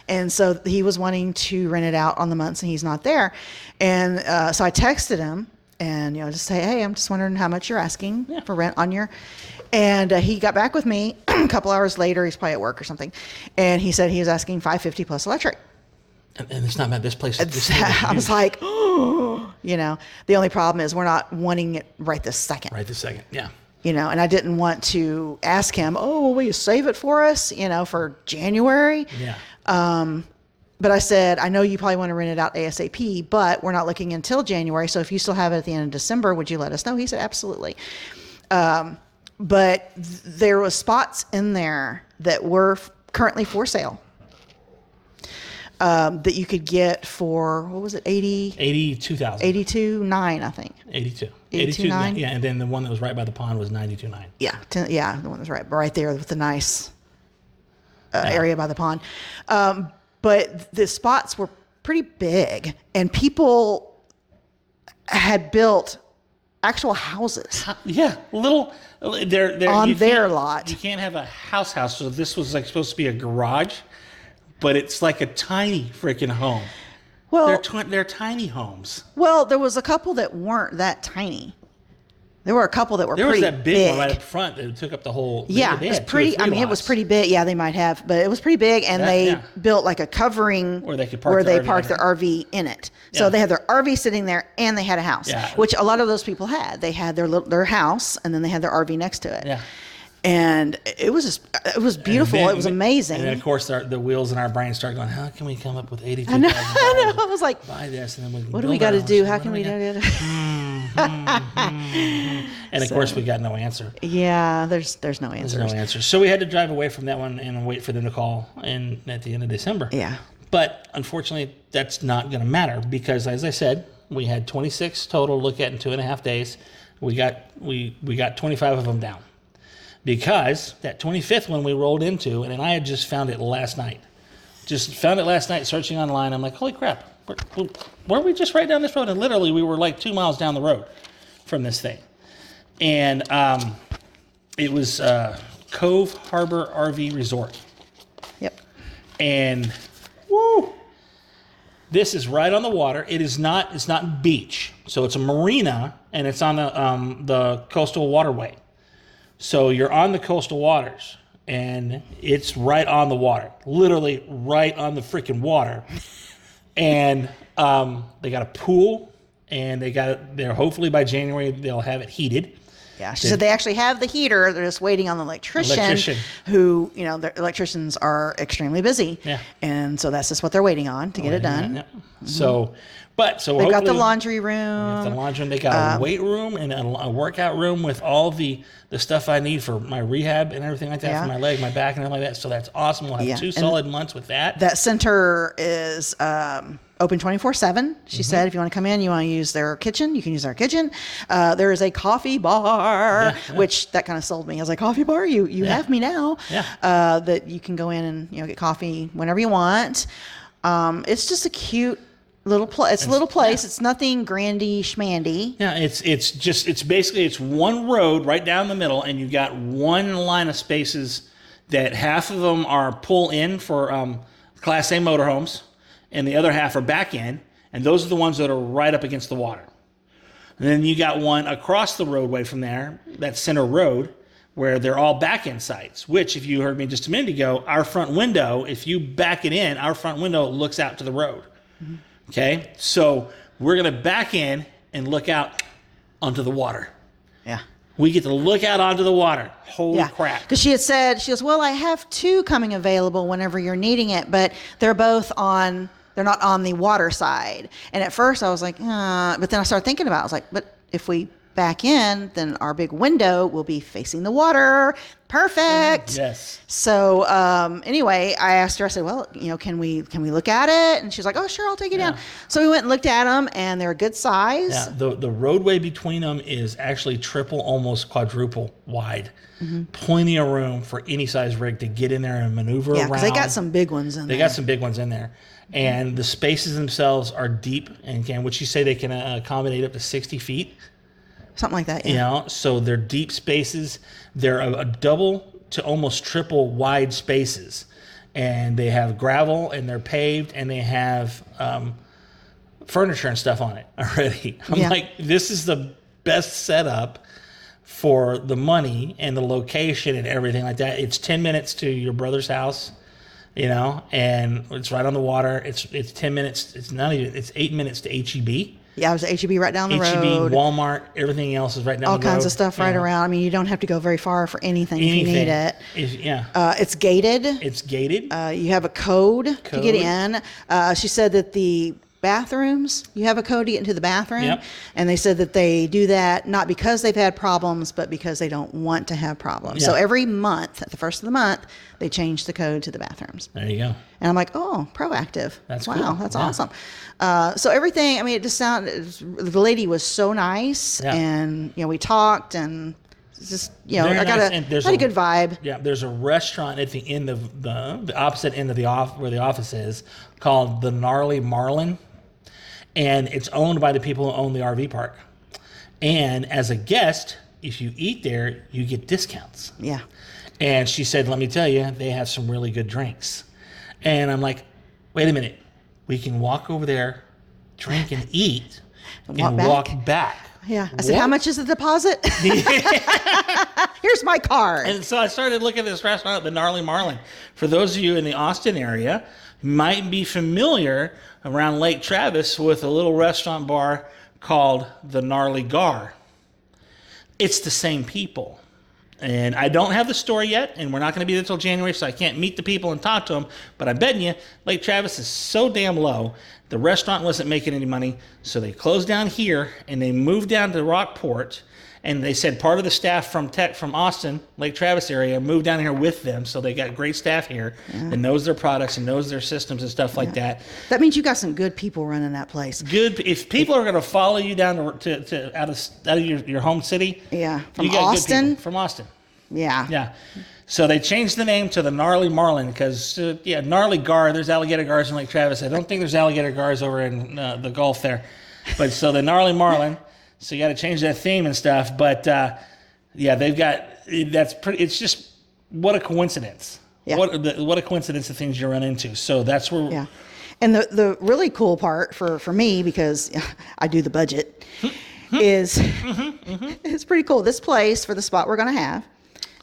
And so he was wanting to rent it out on the months, and he's not there. And so I texted him and just say, hey, I'm just wondering how much you're asking for rent on your. And he got back with me a couple hours later. He's probably at work or something, and he said he was asking $550 plus electric. And it's not bad. This place. I was like, the only problem is we're not wanting it right this second. Right this second, yeah. And I didn't want to ask him, will you save it for us, for January? Yeah. But I said, I know you probably want to rent it out ASAP, but we're not looking until January. So if you still have it at the end of December, would you let us know? He said, absolutely. But there was spots in there that were currently for sale that you could get for, what was it, 82,000. 82.9, I think. 82.9. Yeah, and then the one that was right by the pond was 92.9. Yeah, the one that was right there with the nice area by the pond. But the spots were pretty big, and people had built actual houses. Yeah, little. They're on their lot. You can't have a house. So this was like supposed to be a garage, but it's like a tiny freaking home. Well, they're tiny homes. Well, there was a couple that weren't that tiny. There were a couple that were pretty big. There was that big one right up front that took up the whole. Yeah, it was pretty. I mean, it was pretty big. Yeah, they might have, but it was pretty big, and they built like a covering where they could park their RV in it. Yeah. So they had their RV sitting there, and they had a house, which a lot of those people had. They had their house, and then they had their RV next to it. Yeah. And it was beautiful. It was amazing. And then, of course, the wheels in our brain start going, how can we come up with $82,000? I know. I was like, buy this, and then what do we got to do? How can we do it? And of course, we got no answer. Yeah, there's no answer. There's no answer. So we had to drive away from that one and wait for them to call at the end of December. Yeah. But unfortunately, that's not going to matter because, as I said, we had 26 total to look at in 2.5 days. We got 25 of them down. Because that 25th one we rolled into, and I had just found it last night. Searching online. I'm like, holy crap, weren't we just right down this road? And literally, we were like 2 miles down the road from this thing. And it was Cove Harbor RV Resort. Yep. And this is right on the water. It's not beach, so it's a marina, and it's on the coastal waterway. So you're on the coastal waters, and it's right on the water, literally right on the freaking water. And they got a pool, and they're hopefully by January they'll have it heated. Yeah, she said they actually have the heater. They're just waiting on the electrician. Who, the electricians are extremely busy. Yeah. And so that's just what they're waiting on to get it done. Yeah. Mm-hmm. So they've got the laundry room. They got a weight room and a workout room with all the stuff I need for my rehab and everything like that for my leg, my back, and everything like that. So that's awesome. We'll have 2 solid months with that. That center is open 24/7. She said, if you want to come in, you want to use their kitchen, you can use our kitchen. There is a coffee bar, which that kind of sold me. I was like, coffee bar? You have me now. Yeah. That you can go in and get coffee whenever you want. It's just a cute little place. It's a little place. It's nothing grandy schmandy. Yeah, it's basically one road right down the middle, and you got one line of spaces that half of them are pull in for Class A motorhomes, and the other half are back in, and those are the ones that are right up against the water. And then you got one across the roadway from there, that center road, where they're all back end sites, which, if you heard me just a minute ago, our front window, if you back it in, our front window looks out to the road. Mm-hmm. Okay? So we're going to back in and look out onto the water. Yeah. We get to look out onto the water. Holy crap. Because she had said, she goes, well, I have 2 coming available whenever you're needing it, but they're not on the water side. And at first I was like, but then I started thinking about it. I was like, but if we back in, then our big window will be facing the water. Perfect. Yes. So anyway, I asked her, I said, well, can we look at it? And she's like, oh, sure, I'll take you down. So we went and looked at them, and they're a good size. Yeah, the roadway between them is actually triple, almost quadruple wide. Mm-hmm. Plenty of room for any size rig to get in there and maneuver around. Yeah, because they got some big ones in there. They got some big ones in there. And the spaces themselves are deep, and would you say they can accommodate up to 60 feet? Something like that, yeah. So they're deep spaces. They're a double to almost triple wide spaces. And they have gravel, and they're paved, and they have furniture and stuff on it already. I'm like, this is the best setup for the money and the location and everything like that. It's 10 minutes to your brother's house, and it's right on the water. It's 10 minutes. It's 8 minutes to HEB. Yeah, it was HEB right down the road. HEB, Walmart, everything else is right down the road. All kinds of stuff right around. I mean, you don't have to go very far for anything. If you need it. It's gated. It's gated. You have a code to get in. She said that the bathrooms, you have a code to get into the bathroom. Yep. And they said that they do that not because they've had problems, but because they don't want to have problems. Yeah. So every month, at the first of the month, they change the code to the bathrooms. There you go. And I'm like, oh, proactive. That's wow, cool. That's awesome. So everything, I mean, it just sounded, the lady was so nice. Yeah. And, we talked, and it's just, I got a good vibe. Yeah, there's a restaurant at the end of the opposite end of where the office is, called the Gnarly Marlin. And it's owned by the people who own the RV park. And as a guest, if you eat there, you get discounts. Yeah. And she said, let me tell you, they have some really good drinks. And I'm like, wait a minute. We can walk over there, drink and eat, and walk back. Yeah. I said, how much is the deposit? Here's my card. And so I started looking at this restaurant at the Gnarly Marlin. For those of you in the Austin area, you might be familiar around Lake Travis with a little restaurant bar called the Gnarly Gar. It's the same people. And I don't have the story yet, and we're not going to be there until January, so I can't meet the people and talk to them. But I'm betting you, Lake Travis is so damn low, the restaurant wasn't making any money, so they closed down here, and they moved down to Rockport. And they said part of the staff from Austin, Lake Travis area, moved down here with them. So they got great staff here that knows their products and knows their systems and stuff like that. That means you got some good people running that place. Good. If people are going to follow you down to out of your home city. Yeah. From Austin. From Austin. Yeah. Yeah. So they changed the name to the Gnarly Marlin because, Gnarly Gar, there's alligator gars in Lake Travis. I don't think there's alligator gars over in the Gulf there. But so the Gnarly Marlin. So you got to change that theme and stuff, but they've got it's just what a coincidence. Yeah. What a coincidence of things you run into. So that's where. Yeah, and the really cool part for me, because I do the budget, is it's pretty cool. This place for the spot we're going to have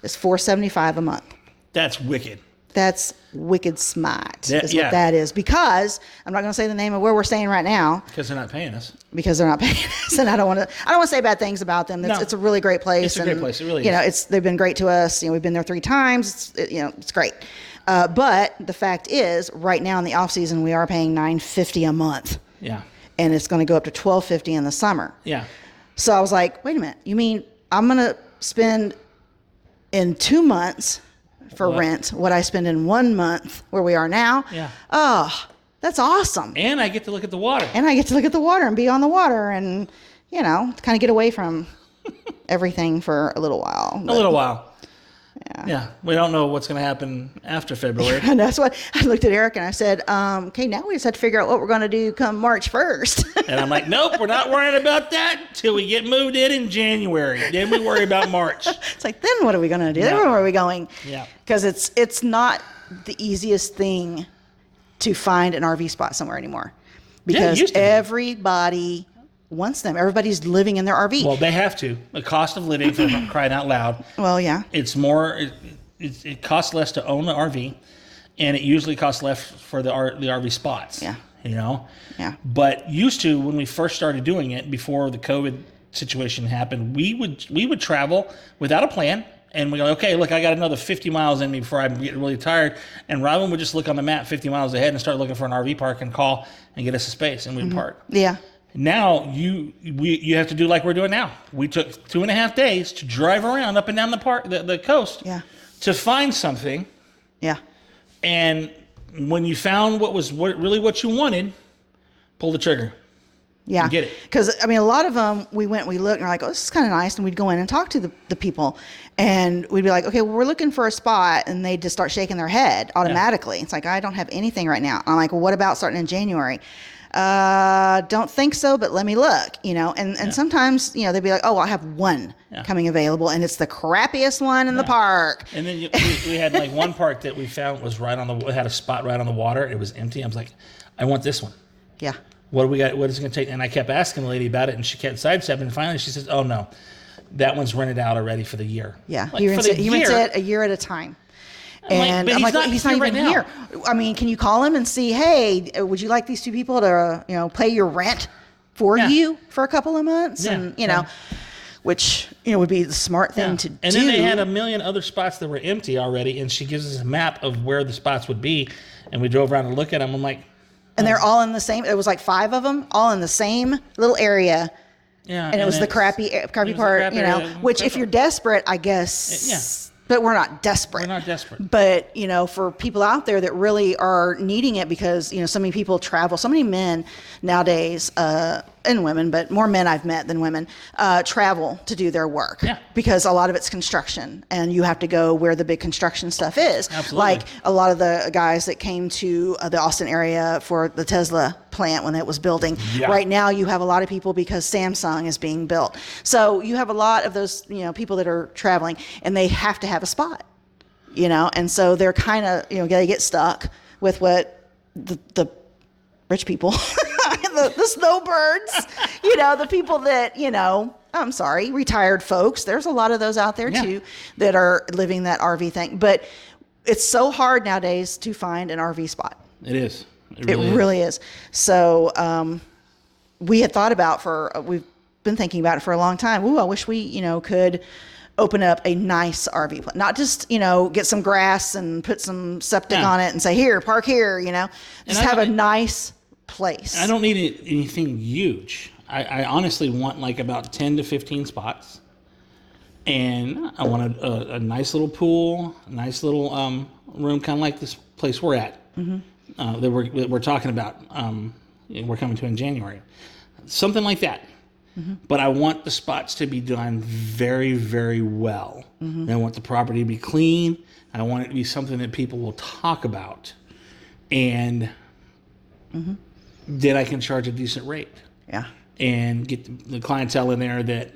is $475 a month. That's wicked. That's wicked smart. Is what that is. Because I'm not going to say the name of where we're staying right now. Because they're not paying us. And I don't want to say bad things about them. It's a really great place. It's a great place. It really is. They've been great to us. We've been there 3 times. It's great. But the fact is, right now in the off season, we are paying $950 a month. Yeah. And it's going to go up to $1250 in the summer. Yeah. So I was like, wait a minute. You mean I'm going to spend in 2 months for rent what I spend in 1 month where we are now? Yeah. Oh, that's awesome. And I get to look at the water. And be on the water and, kind of get away from everything for a little while. Yeah. We don't know what's going to happen after February. And that's what I looked at Eric and I said, okay, now we just have to figure out what we're going to do come March 1st. And I'm like, nope, we're not worrying about that till we get moved in January. Then we worry about March. It's like, then what are we going to do? Then where are we going? Yeah. Because it's not the easiest thing to find an RV spot somewhere anymore. Because everybody wants them. Everybody's living in their RV. Well, they have to. The cost of living, for crying out loud. Well, yeah. It's more. It costs less to own an RV, and it usually costs less for the RV spots. Yeah. Yeah. Yeah. But used to, when we first started doing it before the COVID situation happened, we would travel without a plan. And we go, okay, look, I got another 50 miles in me before I get really tired. And Robin would just look on the map 50 miles ahead and start looking for an RV park and call and get us a space, and we'd park. Yeah. Now you have to do like we're doing now. We took 2.5 days to drive around up and down the park, the coast, to find something. Yeah. And when you found what you wanted, pull the trigger. Yeah. Get it. Because, I mean, a lot of them, we looked, and we're like, oh, this is kind of nice. And we'd go in and talk to the people. And we'd be like, okay, well, we're looking for a spot. And they'd just start shaking their head automatically. Yeah. It's like, I don't have anything right now. I'm like, well, what about starting in January? Don't think so, but let me look, and sometimes, they'd be like, oh, I have one coming available, and it's the crappiest one in the park. And then we had like one park that we found was had a spot right on the water. It was empty. I was like, I want this one. Yeah. What do we got? What is it going to take? And I kept asking the lady about it, and she kept sidestepping. And finally, she says, "Oh no, that one's rented out already for the year." Yeah, like, he rents it a year at a time. And I'm like, he's not even here. I mean, can you call him and see, hey, would you like these two people to, pay your rent for you for a couple of months? Yeah. And which would be the smart thing to do. And then they had a million other spots that were empty already, and she gives us a map of where the spots would be, and we drove around and look at them. I'm like. And they're all in the same. It was like 5 of them, all in the same little area. Yeah, and it was the crappy part, Which, if you're desperate, I guess. Yeah. But we're not desperate. We're not desperate. But for people out there that really are needing it, because so many people travel, so many men nowadays, and women, but more men I've met than women, travel to do their work. Yeah. Because a lot of it's construction, and you have to go where the big construction stuff is. Absolutely. Like a lot of the guys that came to the Austin area for the Tesla plant when it was building. Yeah. Right now, you have a lot of people because Samsung is being built. So you have a lot of those, people that are traveling, and they have to have a spot, and so they're kind of, they get stuck with what the rich people, the snowbirds, the people that, I'm sorry, retired folks. There's a lot of those out there too that are living that RV thing. But it's so hard nowadays to find an RV spot. It is. It really is. So we had thought about we've been thinking about it for a long time. Ooh, I wish we, could open up a nice RV place. Not just, get some grass and put some septic on it and say, here, park here, Just have a nice place. I don't need anything huge. I honestly want like about 10 to 15 spots. And I want a nice little pool, a nice little room, kind of like this place we're at. Mm-hmm. That we're talking about. We're coming to in January. Something like that. Mm-hmm. But I want the spots to be done very, very well. Mm-hmm. And I want the property to be clean. I want it to be something that people will talk about. And then I can charge a decent rate. Yeah. And get the clientele in there that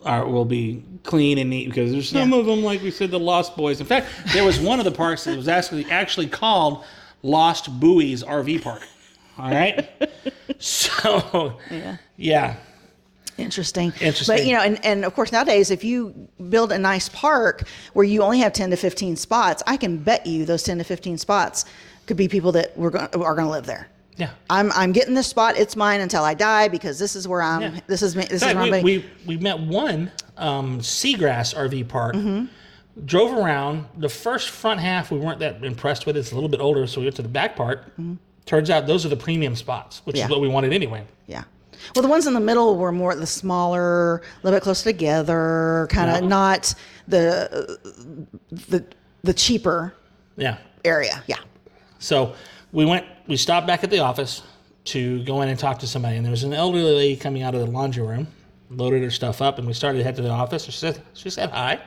will be clean and neat, because there's some of them, like we said, the Lost Boys. In fact, there was one of the parks that was actually called Lost Buoys RV Park. All right. So, yeah. Interesting. But, and of course, nowadays, if you build a nice park where you only have 10 to 15 spots, I can bet you those 10 to 15 spots could be people that are going to live there. Yeah. I'm getting this spot. It's mine until I die, because this is where I'm. Yeah. This is me. This is where we met one Seagrass RV park. Mm-hmm. Drove around. The first front half we weren't that impressed with. It's a little bit older, so we went to the back part. Mm-hmm. Turns out those are the premium spots, which is what we wanted anyway. Yeah. Well, the ones in the middle were more the smaller, a little bit closer together, kind of not the cheaper area. Yeah. So we stopped back at the office to go in and talk to somebody, and there was an elderly lady coming out of the laundry room, loaded her stuff up, and we started to head to the office. She said hi,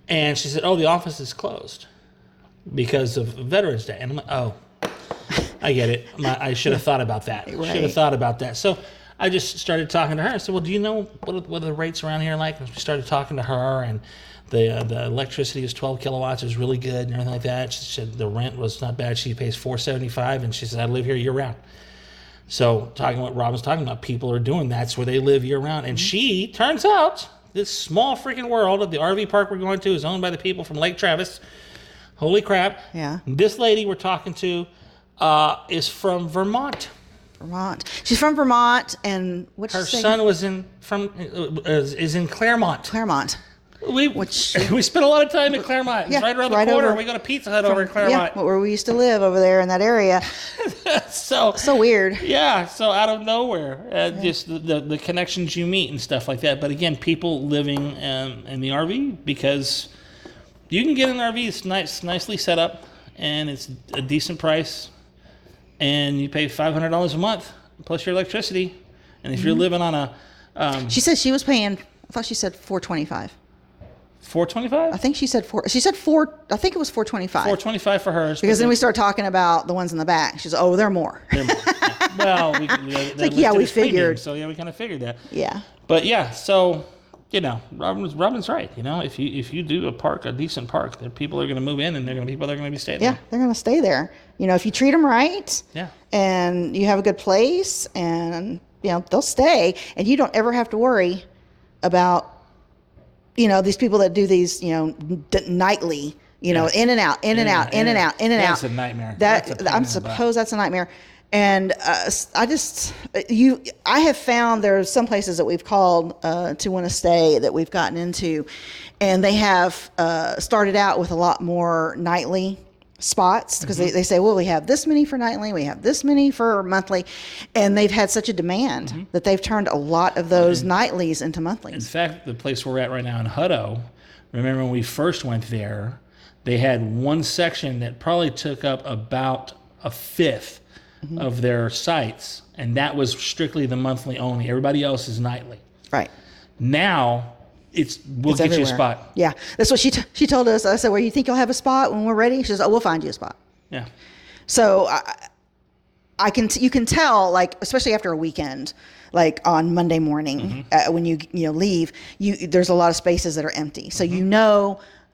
and she said, "Oh, the office is closed because of Veterans Day." And I'm like, "Oh, I get it. I should have thought about that. Right. Should have thought about that." So I just started talking to her. I said, "Well, do you know what are the rates around here like?" And we started talking to her, and the electricity is 12 kilowatts. It was really good and everything like that. She said the rent was not bad. She pays $475, and she said, "I live here year round." So talking what Rob was talking about, people are doing that's where they live year round. And she, turns out, this small freaking world of the RV park we're going to is owned by the people from Lake Travis. Holy crap. Yeah. This lady we're talking to is from Vermont. Vermont. She's from Vermont, and her son is in Claremont. Claremont. We spent a lot of time in Claremont. It's right around the corner. Over. We got a Pizza Hut over in Claremont. Yeah, where we used to live over there in that area. So weird. Yeah, so out of nowhere, just the connections you meet and stuff like that. But again, people living in the RV, because you can get an RV that's nicely set up, and it's a decent price, and you pay $500 a month plus your electricity. And if you're living on a, she said she was paying. I thought she said $425. $425? I think she said four. She said four. I think it was $425. $425 for hers. Because then we started talking about the ones in the back. She said, "Oh, they're more." They're more. Yeah. Well, we we figured. Premium, so we kind of figured that. Yeah. But yeah, so Robin's right. If you do a decent park, then people are going to move in, and they're going to be staying there. Yeah, they're going to stay there. If you treat them right. Yeah. And you have a good place, and they'll stay, and you don't ever have to worry about. These people that do these, nightly, in and out. That's a nightmare. I suppose that's a nightmare. And I have found there's some places that we've called to want to stay that we've gotten into, and they have started out with a lot more nightly spots, because they say, well, we have this many for nightly, we have this many for monthly, and they've had such a demand that they've turned a lot of those nightlies into monthlies. In fact, the place we're at right now in Hutto, remember when we first went there, they had one section that probably took up about a fifth of their sites, and that was strictly the monthly only. Everybody else is nightly. Right. Now we'll get everywhere. You a spot. Yeah, that's what she told us. I said, "Well, you think you'll have a spot when we're ready?" She says, "Oh, we'll find you a spot." Yeah. So you can tell, like, especially after a weekend, like on Monday morning when you leave, there's a lot of spaces that are empty. So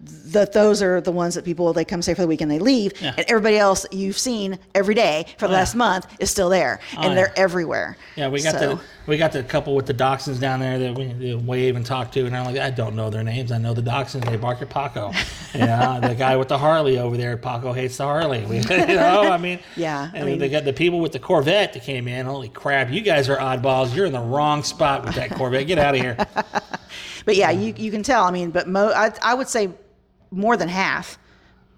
that those are the ones that they come stay for the weekend, they leave, and everybody else you've seen every day for the last month is still there, and they're everywhere. Yeah, we got the couple with the dachshunds down there that we wave and talk to, and I'm like, I don't know their names. I know the dachshunds. They bark at Paco. The guy with the Harley over there, Paco hates the Harley. They got the people with the Corvette that came in. Holy crap, you guys are oddballs. You're in the wrong spot with that Corvette. Get out of here. But yeah, you can tell. I would say more than half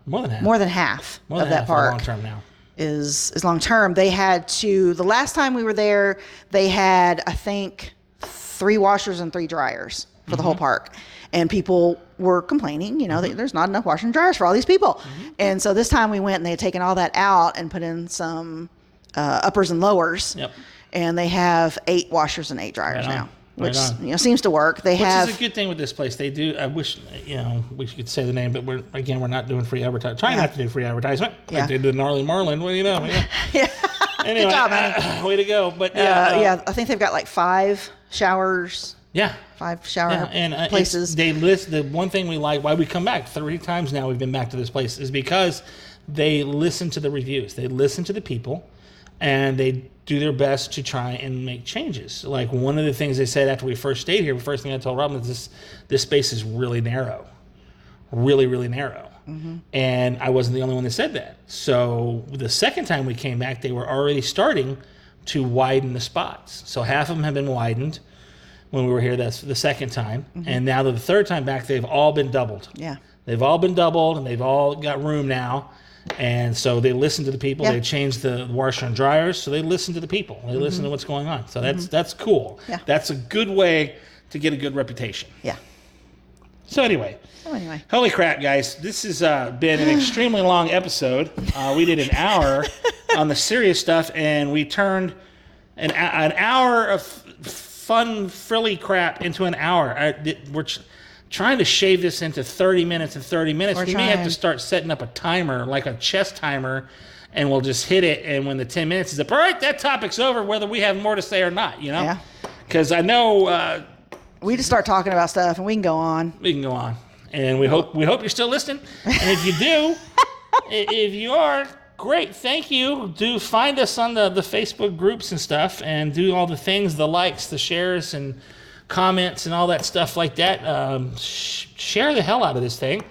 of that park long term now is long term. They had the last time we were there, they had, I think, 3 washers and 3 dryers for the whole park, and people were complaining, there's not enough washers and dryers for all these people. And so this time we went, and they had taken all that out and put in some uppers and lowers. Yep. And they have 8 washers and 8 dryers now. Which seems to work. Which is a good thing with this place. They do. I wish we could say the name, but we're not doing free advertising. Trying not to do free advertisement. Like they did Gnarly Marlin. Well, Yeah. Anyway, good job, man. Way to go. But I think they've got like 5 showers. Yeah. 5 shower places. They list the one thing we like. Why we come back 3 times now. We've been back to this place is because they listen to the reviews. They listen to the people, and they do their best to try and make changes. Like one of the things they said after we first stayed here, the first thing I told Robin is this space is really narrow. Really, really narrow. And I wasn't the only one that said that. So the second time we came back, they were already starting to widen the spots. So half of them have been widened when we were here. That's the second time. And now the third time back, they've all been doubled. Yeah. They've all been doubled, and they've all got room now. And so they listen to the people. They changed the washer and dryers, so they listen to the people. They listen to what's going on. So that's cool. Yeah. That's a good way to get a good reputation. Yeah. So anyway, holy crap, guys! This has been an extremely long episode. We did an hour on the serious stuff, and we turned an hour of fun, frilly crap into an hour. We're trying to shave this into 30 minutes and 30 minutes. We may have to start setting up a timer, like a chess timer, and we'll just hit it. And when the 10 minutes is up, all right, that topic's over, whether we have more to say or not, Yeah. Because I know we just start talking about stuff, and we can go on. We can go on, and we hope you're still listening. And if you do, if you are, great, thank you. Do find us on the Facebook groups and stuff, and do all the things, the likes, the shares, and comments and all that stuff like that. Share the hell out of this thing,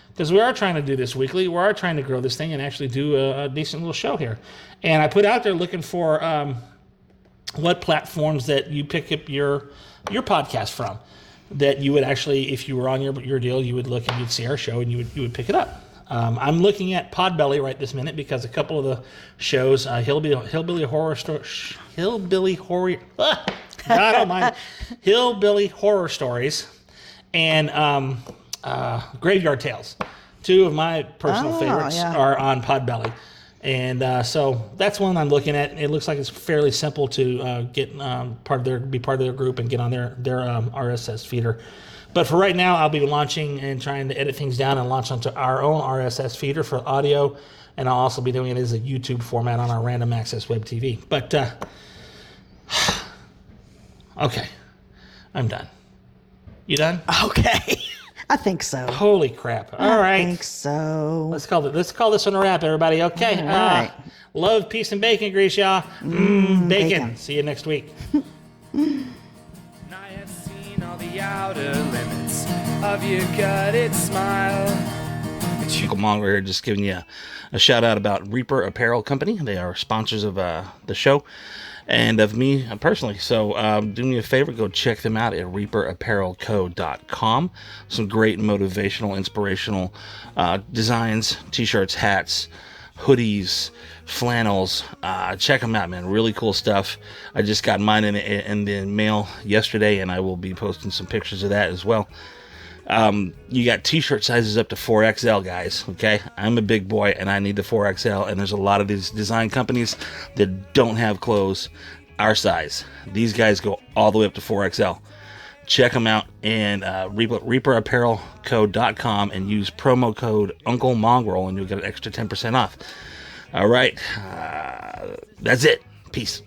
because we are trying to do this weekly. We are trying to grow this thing and actually do a decent little show here. And I put out there looking for what platforms that you pick up your podcast from, that you would actually, if you were on your deal, you would look and you'd see our show and you would pick it up. I'm looking at Podbelly right this minute because a couple of the shows, Hillbilly Horror Stories, and Graveyard Tales, two of my personal favorites, are on Podbelly. And so that's one I'm looking at. It looks like it's fairly simple to get be part of their group and get on their RSS feeder. But for right now, I'll be launching and trying to edit things down and launch onto our own RSS feeder for audio, and I'll also be doing it as a YouTube format on our Random Access Web TV. But okay, I'm done. You done? Okay. I think so. Holy crap. All right. I think so. Let's call this one a wrap, everybody. Okay. All right. Love, peace, and bacon grease, y'all. Bacon. See you next week. I have seen all the outer limits of your gutted smile. Uncle Mongrel here, just giving you a shout out about Reaper Apparel Company. They are sponsors of the show and of me personally. So do me a favor, go check them out at reaperapparelco.com. Some great motivational, inspirational designs, t-shirts, hats, hoodies, flannels. Check them out, man. Really cool stuff. I just got mine in the mail yesterday, and I will be posting some pictures of that as well. You got t-shirt sizes up to 4XL, guys. Okay, I'm a big boy and I need the 4XL, and there's a lot of these design companies that don't have clothes our size. These guys go all the way up to 4XL. Check them out, and reaperapparelco.com, and use promo code Uncle Mongrel, and you'll get an extra 10% off. All right, that's it. Peace.